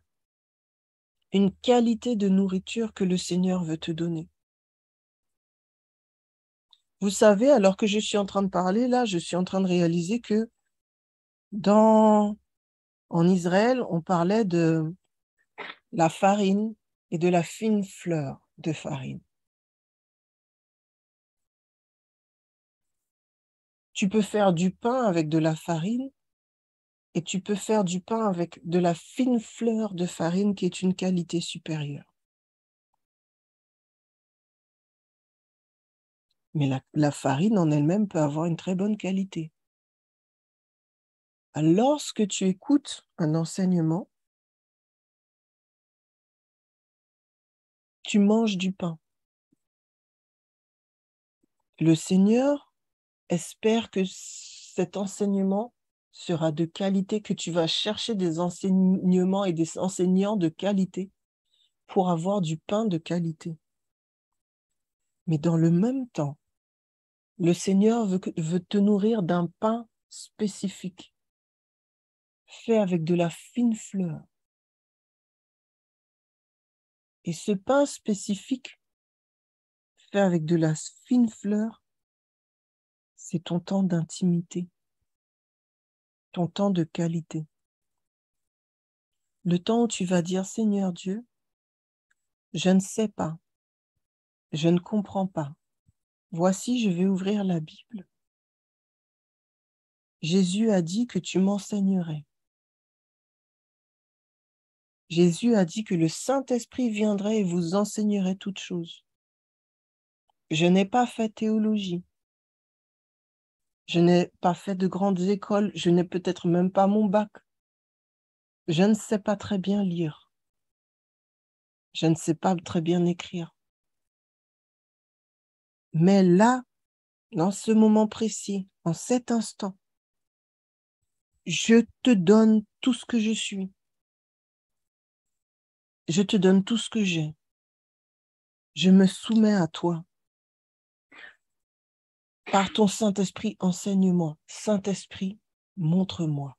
Speaker 1: une qualité de nourriture que le Seigneur veut te donner. Vous savez, alors que je suis en train de parler, là, je suis en train de réaliser que en Israël, on parlait de la farine et de la fine fleur de farine. Tu peux faire du pain avec de la farine et tu peux faire du pain avec de la fine fleur de farine qui est une qualité supérieure. Mais la farine en elle-même peut avoir une très bonne qualité. Lorsque tu écoutes un enseignement, tu manges du pain. Le Seigneur espère que cet enseignement sera de qualité, que tu vas chercher des enseignements et des enseignants de qualité pour avoir du pain de qualité. Mais dans le même temps, le Seigneur veut te nourrir d'un pain spécifique, fait avec de la fine fleur. Et ce pain spécifique, fait avec de la fine fleur, c'est ton temps d'intimité, ton temps de qualité. Le temps où tu vas dire, Seigneur Dieu, je ne sais pas, je ne comprends pas. Voici, je vais ouvrir la Bible. Jésus a dit que tu m'enseignerais. Jésus a dit que le Saint-Esprit viendrait et vous enseignerait toutes choses. Je n'ai pas fait théologie. Je n'ai pas fait de grandes écoles. Je n'ai peut-être même pas mon bac. Je ne sais pas très bien lire. Je ne sais pas très bien écrire. Mais là, dans ce moment précis, en cet instant, je te donne tout ce que je suis. Je te donne tout ce que j'ai. Je me soumets à toi. Par ton Saint-Esprit, enseigne-moi. Saint-Esprit, montre-moi.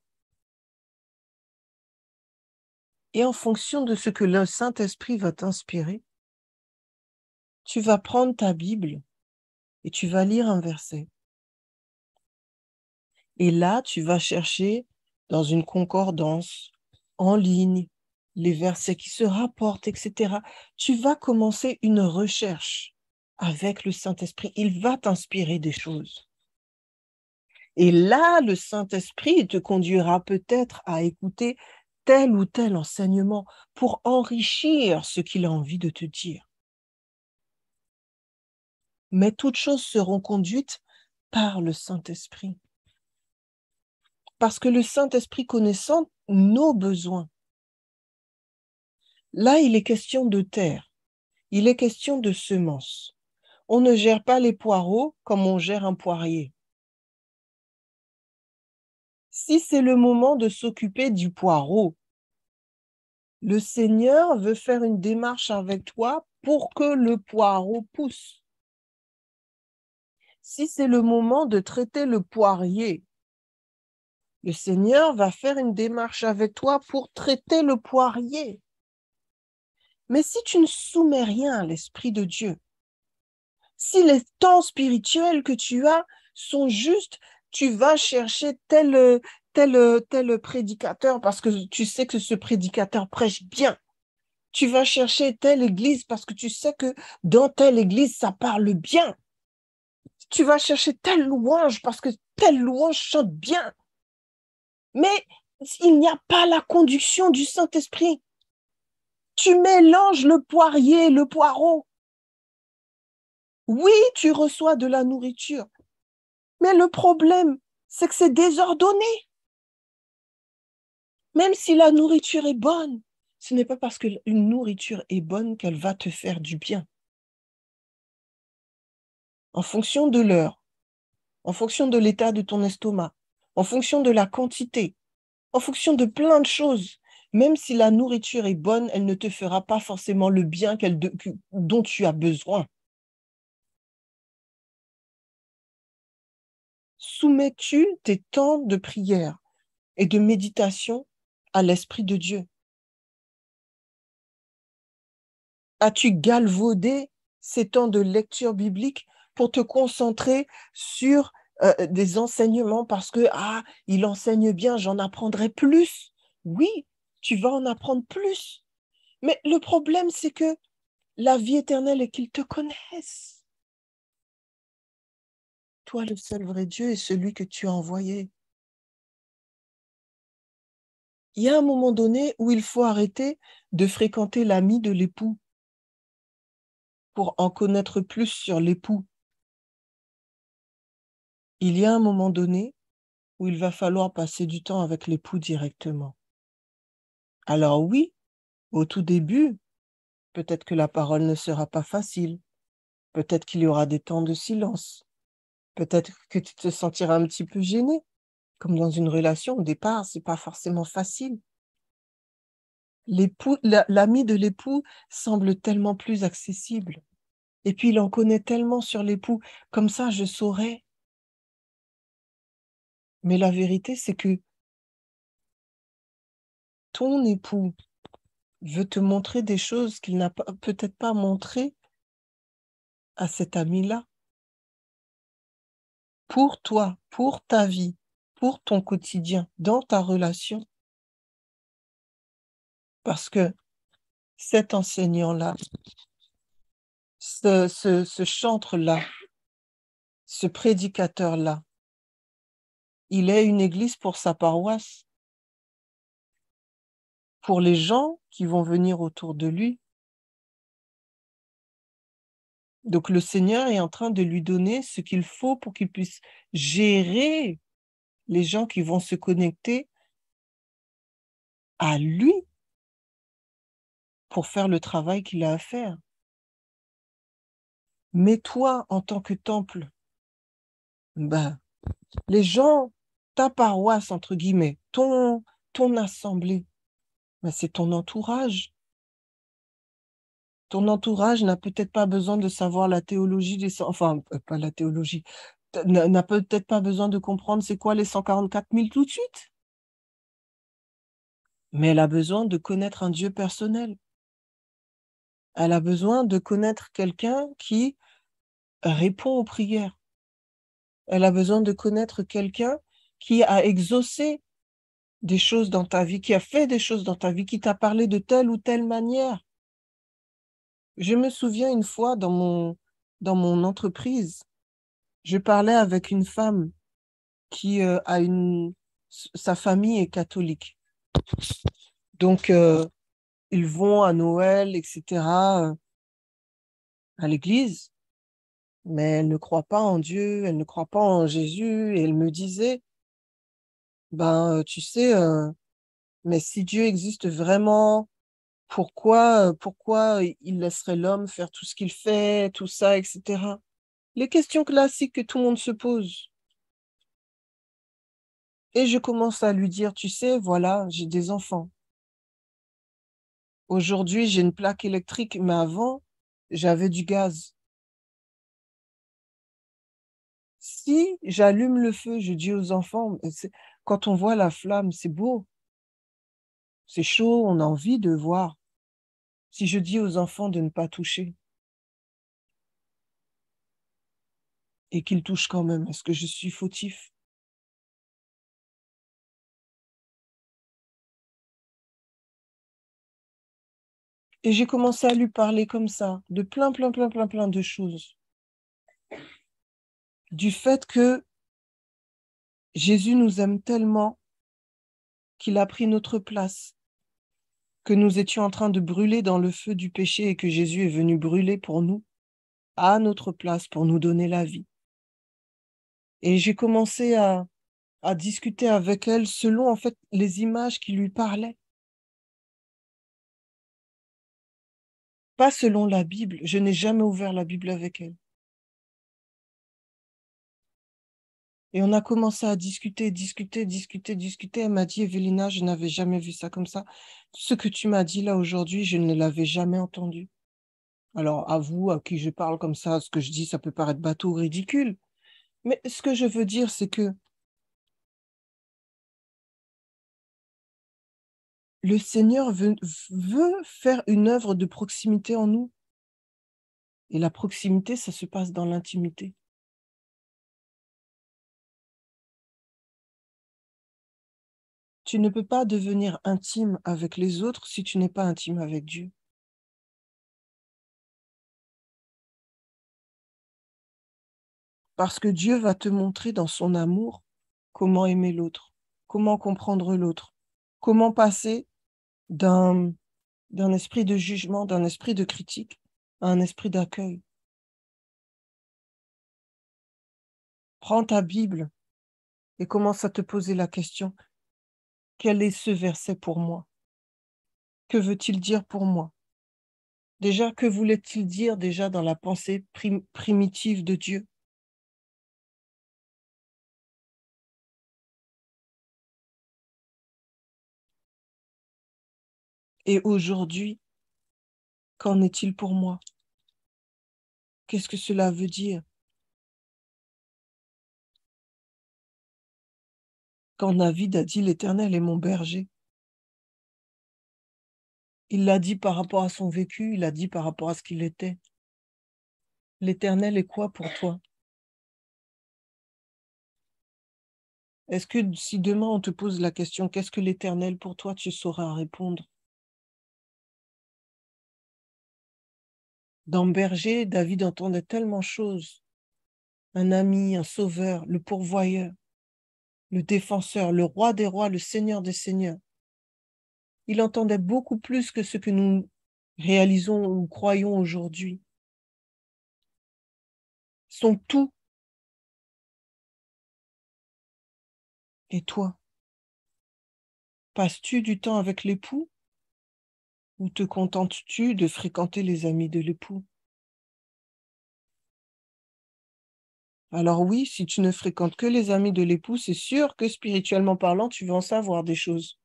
Speaker 1: Et en fonction de ce que le Saint-Esprit va t'inspirer, tu vas prendre ta Bible et tu vas lire un verset. Et là, tu vas chercher dans une concordance, en ligne, les versets qui se rapportent, etc. Tu vas commencer une recherche avec le Saint-Esprit. Il va t'inspirer des choses. Et là, le Saint-Esprit te conduira peut-être à écouter tel ou tel enseignement pour enrichir ce qu'il a envie de te dire. Mais toutes choses seront conduites par le Saint-Esprit. Parce que le Saint-Esprit connaissant nos besoins. Là, il est question de terre. Il est question de semences. On ne gère pas les poireaux comme on gère un poirier. Si c'est le moment de s'occuper du poireau, le Seigneur veut faire une démarche avec toi pour que le poireau pousse. Si c'est le moment de traiter le poirier, le Seigneur va faire une démarche avec toi pour traiter le poirier. Mais si tu ne soumets rien à l'Esprit de Dieu, si les temps spirituels que tu as sont justes, tu vas chercher tel prédicateur parce que tu sais que ce prédicateur prêche bien. Tu vas chercher telle église parce que tu sais que dans telle église, ça parle bien. Tu vas chercher telle louange parce que telle louange chante bien. Mais il n'y a pas la conduction du Saint-Esprit. Tu mélanges le poirier et le poireau. Oui, tu reçois de la nourriture. Mais le problème, c'est que c'est désordonné. Même si la nourriture est bonne, ce n'est pas parce qu'une nourriture est bonne qu'elle va te faire du bien. En fonction de l'heure, en fonction de l'état de ton estomac, en fonction de la quantité, en fonction de plein de choses. Même si la nourriture est bonne, elle ne te fera pas forcément le bien dont tu as besoin. Soumets-tu tes temps de prière et de méditation à l'Esprit de Dieu? As-tu galvaudé ces temps de lecture biblique pour te concentrer sur des enseignements parce que, il enseigne bien, j'en apprendrai plus. Oui, tu vas en apprendre plus. Mais le problème, c'est que la vie éternelle est qu'ils te connaissent. Toi, le seul vrai Dieu est celui que tu as envoyé. Il y a un moment donné où il faut arrêter de fréquenter l'ami de l'époux pour en connaître plus sur l'époux. Il y a un moment donné où il va falloir passer du temps avec l'époux directement. Alors oui, au tout début, peut-être que la parole ne sera pas facile, peut-être qu'il y aura des temps de silence, peut-être que tu te sentiras un petit peu gêné, comme dans une relation, au départ, c'est pas forcément facile. L'ami de l'époux semble tellement plus accessible. Et puis, il en connaît tellement sur l'époux. Comme ça, je saurais. Mais la vérité, c'est que ton époux veut te montrer des choses qu'il n'a peut-être pas montrées à cet ami-là. Pour toi, pour ta vie, pour ton quotidien, dans ta relation. Parce que cet enseignant-là, ce chantre-là, ce prédicateur-là, il est une église pour sa paroisse, pour les gens qui vont venir autour de lui. Donc le Seigneur est en train de lui donner ce qu'il faut pour qu'il puisse gérer les gens qui vont se connecter à lui pour faire le travail qu'il a à faire. Mais toi, en tant que temple, ben, les gens, ta paroisse, entre guillemets, ton assemblée, ben, c'est ton entourage. Ton entourage n'a peut-être pas besoin de savoir la théologie enfin, pas la théologie, n'a peut-être pas besoin de comprendre c'est quoi les 144 000 tout de suite, mais elle a besoin de connaître un Dieu personnel. Elle a besoin de connaître quelqu'un qui répond aux prières. Elle a besoin de connaître quelqu'un qui a exaucé des choses dans ta vie, qui a fait des choses dans ta vie, qui t'a parlé de telle ou telle manière. Je me souviens une fois dans mon entreprise, je parlais avec une femme qui sa famille est catholique. Donc, ils vont à Noël, etc., à l'église, mais elle ne croit pas en Dieu, elle ne croit pas en Jésus, et elle me disait, tu sais, mais si Dieu existe vraiment, pourquoi il laisserait l'homme faire tout ce qu'il fait, tout ça, etc. Les questions classiques que tout le monde se pose. Et je commence à lui dire, tu sais, voilà, j'ai des enfants. Aujourd'hui, j'ai une plaque électrique, mais avant, j'avais du gaz. Si j'allume le feu, je dis aux enfants, quand on voit la flamme, c'est beau, c'est chaud, on a envie de voir. Si je dis aux enfants de ne pas toucher et qu'ils touchent quand même, est-ce que je suis fautif? Et j'ai commencé à lui parler comme ça, de plein de choses. du fait que Jésus nous aime tellement qu'il a pris notre place, que nous étions en train de brûler dans le feu du péché et que Jésus est venu brûler pour nous, à notre place, pour nous donner la vie. Et j'ai commencé à discuter avec elle selon, en fait, les images qui lui parlaient. Pas selon la Bible. Je n'ai jamais ouvert la Bible avec elle. Et on a commencé à discuter. Elle m'a dit, Evelina, je n'avais jamais vu ça comme ça. Ce que tu m'as dit là aujourd'hui, je ne l'avais jamais entendu. Alors, à vous, à qui je parle comme ça, ce que je dis, ça peut paraître bateau ou ridicule. Mais ce que je veux dire, c'est que le Seigneur veut faire une œuvre de proximité en nous. Et la proximité, ça se passe dans l'intimité. Tu ne peux pas devenir intime avec les autres si tu n'es pas intime avec Dieu. Parce que Dieu va te montrer dans son amour comment aimer l'autre, comment comprendre l'autre, comment passer d'un esprit de jugement, d'un esprit de critique à un esprit d'accueil. Prends ta Bible et commence à te poser la question, quel est ce verset pour moi? Que veut-il dire pour moi? Déjà, que voulait-il dire déjà dans la pensée primitive de Dieu? Et aujourd'hui, qu'en est-il pour moi? Qu'est-ce que cela veut dire? Quand David a dit l'Éternel est mon berger, il l'a dit par rapport à son vécu, il l'a dit par rapport à ce qu'il était. L'Éternel est quoi pour toi? Est-ce que si demain on te pose la question, qu'est-ce que l'Éternel pour toi, tu sauras répondre? Dans berger, David entendait tellement de choses. Un ami, un sauveur, le pourvoyeur, le défenseur, le roi des rois, le seigneur des seigneurs. Il entendait beaucoup plus que ce que nous réalisons ou croyons aujourd'hui. Son tout. Et toi, passes-tu du temps avec l'époux ou te contentes-tu de fréquenter les amis de l'époux? Alors oui, si tu ne fréquentes que les amis de l'époux, c'est sûr que spirituellement parlant, tu vas en savoir des choses.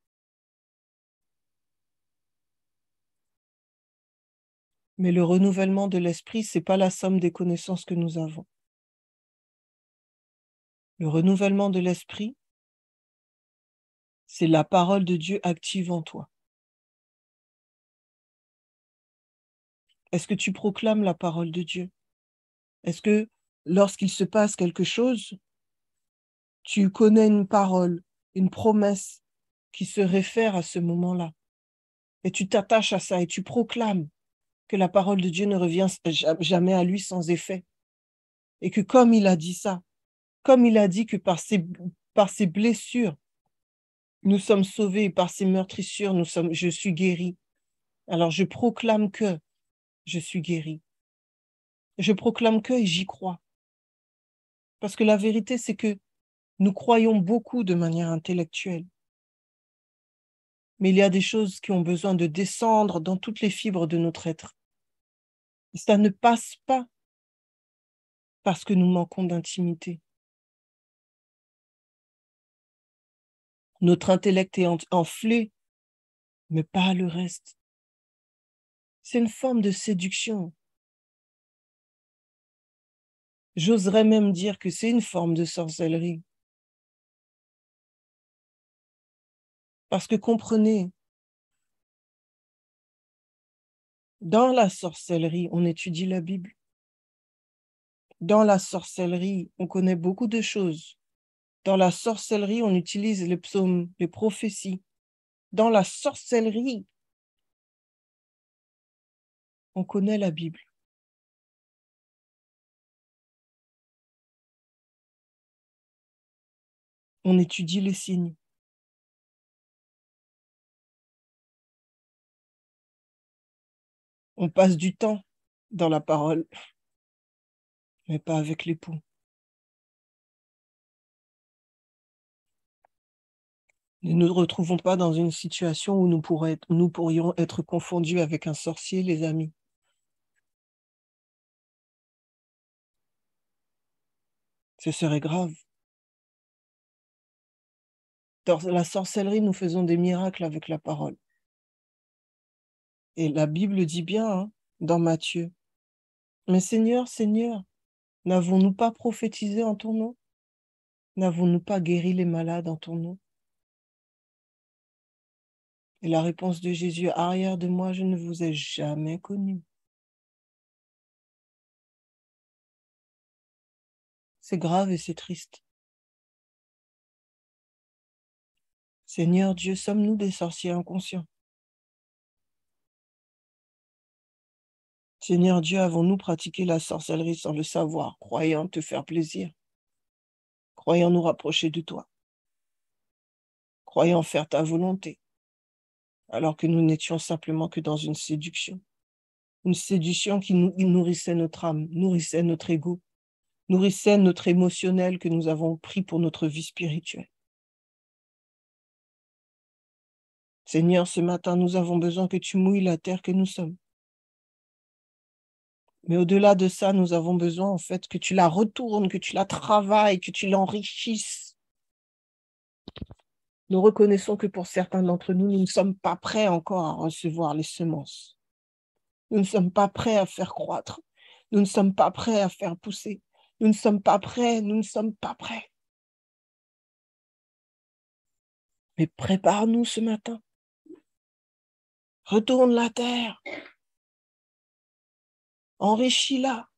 Speaker 1: Mais le renouvellement de l'esprit, c'est pas la somme des connaissances que nous avons. Le renouvellement de l'esprit, c'est la parole de Dieu active en toi. Est-ce que tu proclames la parole de Dieu? Est-ce que lorsqu'il se passe quelque chose, tu connais une parole, une promesse qui se réfère à ce moment-là? Et tu t'attaches à ça et tu proclames que la parole de Dieu ne revient jamais à lui sans effet. Et que comme il a dit ça, comme il a dit que par ses blessures, nous sommes sauvés et par ses meurtrissures, je suis guéri. Alors je proclame que je suis guéri. Je proclame que et j'y crois. Parce que la vérité, c'est que nous croyons beaucoup de manière intellectuelle. Mais il y a des choses qui ont besoin de descendre dans toutes les fibres de notre être. Et ça ne passe pas parce que nous manquons d'intimité. Notre intellect est enflé, mais pas le reste. C'est une forme de séduction. J'oserais même dire que c'est une forme de sorcellerie. Parce que comprenez, dans la sorcellerie, on étudie la Bible. Dans la sorcellerie, on connaît beaucoup de choses. Dans la sorcellerie, on utilise les psaumes, les prophéties. Dans la sorcellerie, on connaît la Bible. On étudie les signes. On passe du temps dans la parole, mais pas avec l'époux. Ne nous retrouvons pas dans une situation où nous pourrions être confondus avec un sorcier, les amis. Ce serait grave. Dans la sorcellerie, nous faisons des miracles avec la parole. Et la Bible dit bien, hein, dans Matthieu, « Mais Seigneur, Seigneur, n'avons-nous pas prophétisé en ton nom? N'avons-nous pas guéri les malades en ton nom ?» Et la réponse de Jésus, « Arrière de moi, je ne vous ai jamais connu. » C'est grave et c'est triste. Seigneur Dieu, sommes-nous des sorciers inconscients? Seigneur Dieu, avons-nous pratiqué la sorcellerie sans le savoir, croyant te faire plaisir, croyant nous rapprocher de toi, croyant faire ta volonté, alors que nous n'étions simplement que dans une séduction qui nourrissait notre âme, nourrissait notre ego, nourrissait notre émotionnel que nous avons pris pour notre vie spirituelle. Seigneur, ce matin, nous avons besoin que tu mouilles la terre que nous sommes. Mais au-delà de ça, nous avons besoin, en fait, que tu la retournes, que tu la travailles, que tu l'enrichisses. Nous reconnaissons que pour certains d'entre nous, nous ne sommes pas prêts encore à recevoir les semences. Nous ne sommes pas prêts à faire croître. Nous ne sommes pas prêts à faire pousser. Nous ne sommes pas prêts, nous ne sommes pas prêts. Mais prépare-nous ce matin. Retourne la terre. Enrichis-la.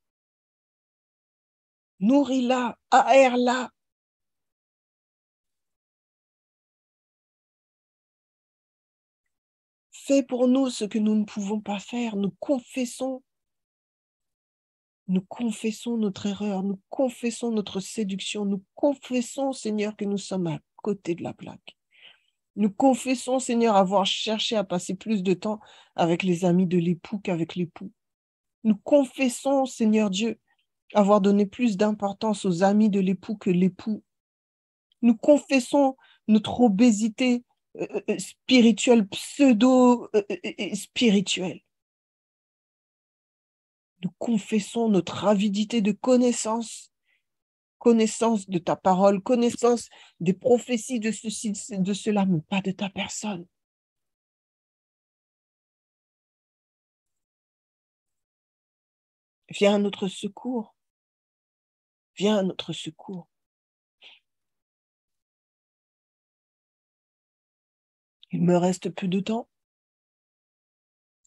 Speaker 1: Nourris-la. Aère-la. Fais pour nous ce que nous ne pouvons pas faire. Nous confessons notre erreur. Nous confessons notre séduction. Nous confessons, Seigneur, que nous sommes à côté de la plaque. Nous confessons, Seigneur, avoir cherché à passer plus de temps avec les amis de l'époux qu'avec l'époux. Nous confessons, Seigneur Dieu, avoir donné plus d'importance aux amis de l'époux que l'époux. Nous confessons notre obésité spirituelle, pseudo-spirituelle. Nous confessons notre avidité de connaissance de ta parole, connaissance des prophéties de ceci, de cela, mais pas de ta personne. Viens à notre secours. Viens à notre secours. Il me reste peu de temps.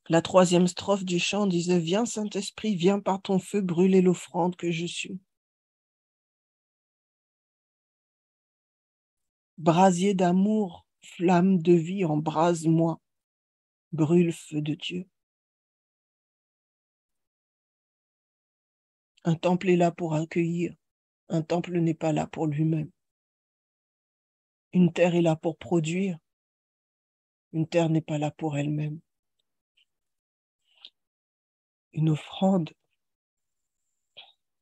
Speaker 1: La 3e strophe du chant disait « Viens Saint-Esprit, viens par ton feu brûler l'offrande que je suis. » Brasier d'amour, flamme de vie, embrase-moi, brûle feu de Dieu. Un temple est là pour accueillir, un temple n'est pas là pour lui-même. Une terre est là pour produire, une terre n'est pas là pour elle-même. Une offrande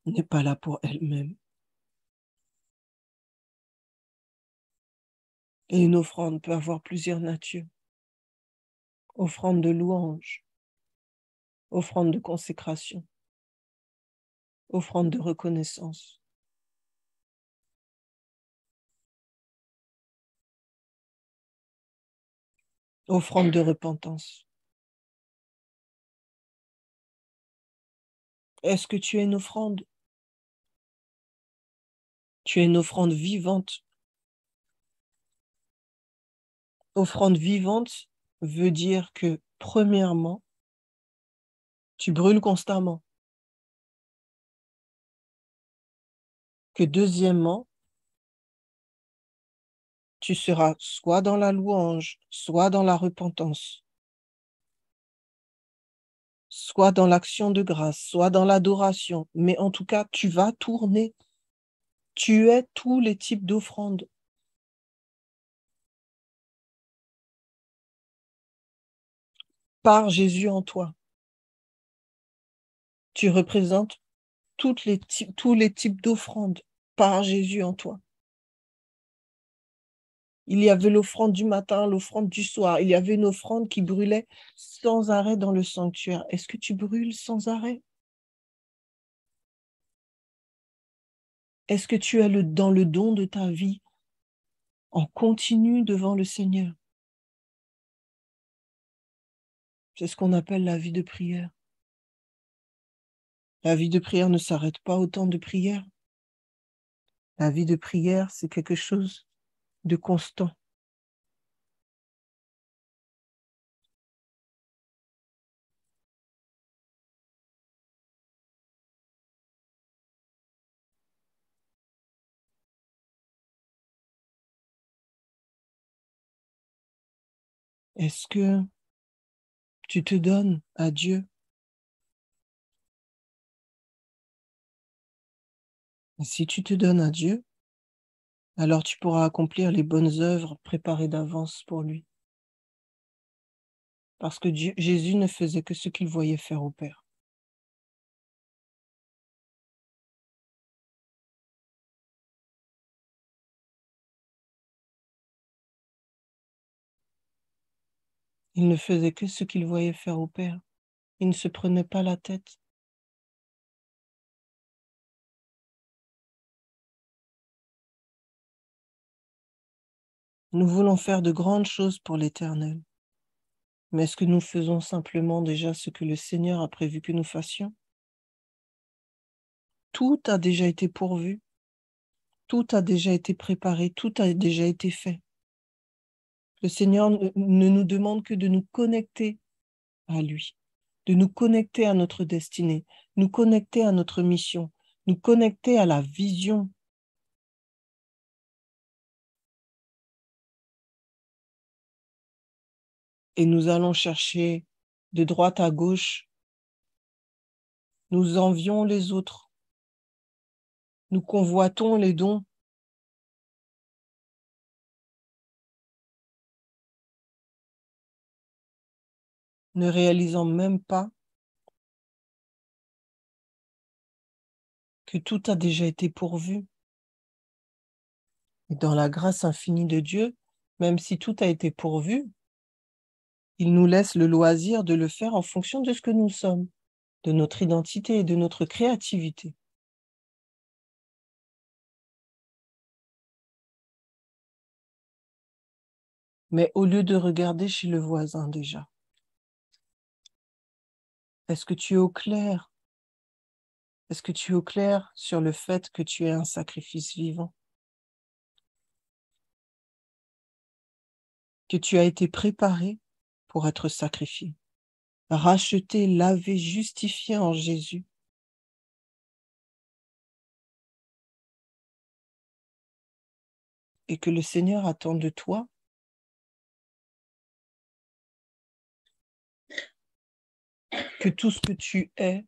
Speaker 1: n'est pas là pour elle-même. Et une offrande peut avoir plusieurs natures. Offrande de louange, offrande de consécration, offrande de reconnaissance. Offrande de repentance. Est-ce que tu es une offrande? Tu es une offrande vivante. Offrande vivante veut dire que, premièrement, tu brûles constamment. Que deuxièmement, tu seras soit dans la louange, soit dans la repentance, soit dans l'action de grâce, soit dans l'adoration, mais en tout cas, tu vas tourner. Tu es tous les types d'offrandes. par Jésus en toi. Tu représentes tous les types d'offrandes par Jésus en toi. Il y avait l'offrande du matin, l'offrande du soir. Il y avait une offrande qui brûlait sans arrêt dans le sanctuaire. Est-ce que tu brûles sans arrêt? Est-ce que tu es dans le don de ta vie en continu devant le Seigneur? C'est ce qu'on appelle la vie de prière. La vie de prière ne s'arrête pas au temps de prière. La vie de prière, c'est quelque chose de constant. Est-ce que tu te donnes à Dieu? Et si tu te donnes à Dieu, alors tu pourras accomplir les bonnes œuvres préparées d'avance pour lui. Parce que Jésus ne faisait que ce qu'il voyait faire au Père. Il ne faisait que ce qu'il voyait faire au Père. Il ne se prenait pas la tête. Nous voulons faire de grandes choses pour l'Éternel. Mais est-ce que nous faisons simplement déjà ce que le Seigneur a prévu que nous fassions? Tout a déjà été pourvu. Tout a déjà été préparé. Tout a déjà été fait. Le Seigneur ne nous demande que de nous connecter à lui, de nous connecter à notre destinée, nous connecter à notre mission, nous connecter à la vision. Et nous allons chercher de droite à gauche. Nous envions les autres. Nous convoitons les dons. Ne réalisant même pas que tout a déjà été pourvu. Et dans la grâce infinie de Dieu, même si tout a été pourvu, il nous laisse le loisir de le faire en fonction de ce que nous sommes, de notre identité et de notre créativité. Mais au lieu de regarder chez le voisin déjà, est-ce que tu es au clair? Est-ce que tu es au clair sur le fait que tu es un sacrifice vivant? Que tu as été préparé pour être sacrifié, racheté, lavé, justifié en Jésus. Et que le Seigneur attend de toi que tout ce que tu es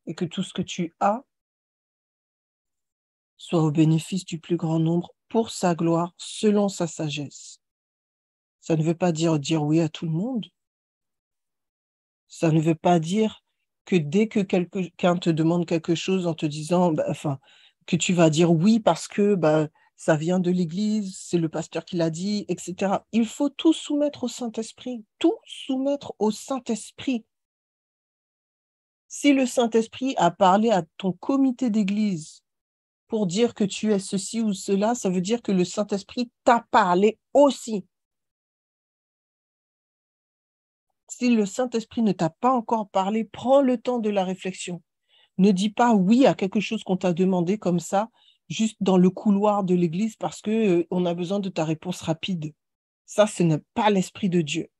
Speaker 1: et que tout ce que tu as soit au bénéfice du plus grand nombre pour sa gloire, selon sa sagesse. Ça ne veut pas dire oui à tout le monde. Ça ne veut pas dire que dès que quelqu'un te demande quelque chose en te disant, que tu vas dire oui parce que ça vient de l'Église, c'est le pasteur qui l'a dit, etc. Il faut tout soumettre au Saint-Esprit, tout soumettre au Saint-Esprit. Si le Saint-Esprit a parlé à ton comité d'église pour dire que tu es ceci ou cela, ça veut dire que le Saint-Esprit t'a parlé aussi. Si le Saint-Esprit ne t'a pas encore parlé, prends le temps de la réflexion. Ne dis pas oui à quelque chose qu'on t'a demandé comme ça, juste dans le couloir de l'église parce que on a besoin de ta réponse rapide. Ça, ce n'est pas l'Esprit de Dieu.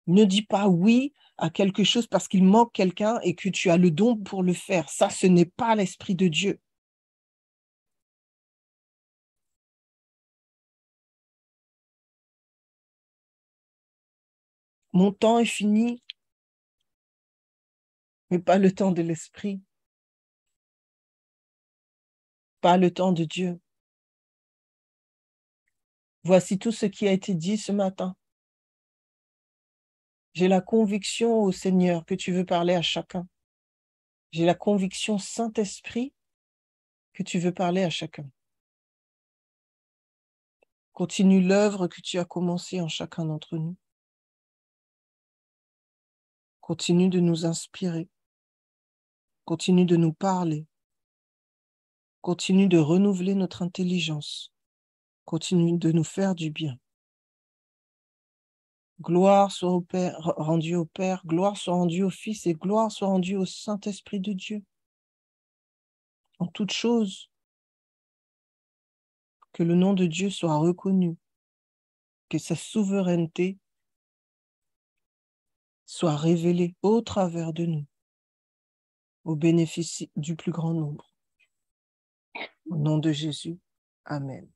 Speaker 1: Ne dis pas oui à quelque chose parce qu'il manque quelqu'un et que tu as le don pour le faire. Ça, ce n'est pas l'Esprit de Dieu. Mon temps est fini, mais pas le temps de l'Esprit, pas le temps de Dieu. Voici tout ce qui a été dit ce matin. J'ai la conviction, ô Seigneur, que tu veux parler à chacun. J'ai la conviction, Saint-Esprit, que tu veux parler à chacun. Continue l'œuvre que tu as commencée en chacun d'entre nous. Continue de nous inspirer. Continue de nous parler. Continue de renouveler notre intelligence. Continue de nous faire du bien. Gloire soit au Père, rendue au Père, gloire soit rendue au Fils et gloire soit rendue au Saint-Esprit de Dieu. En toutes choses, que le nom de Dieu soit reconnu, que sa souveraineté soit révélée au travers de nous, au bénéfice du plus grand nombre. Au nom de Jésus, Amen.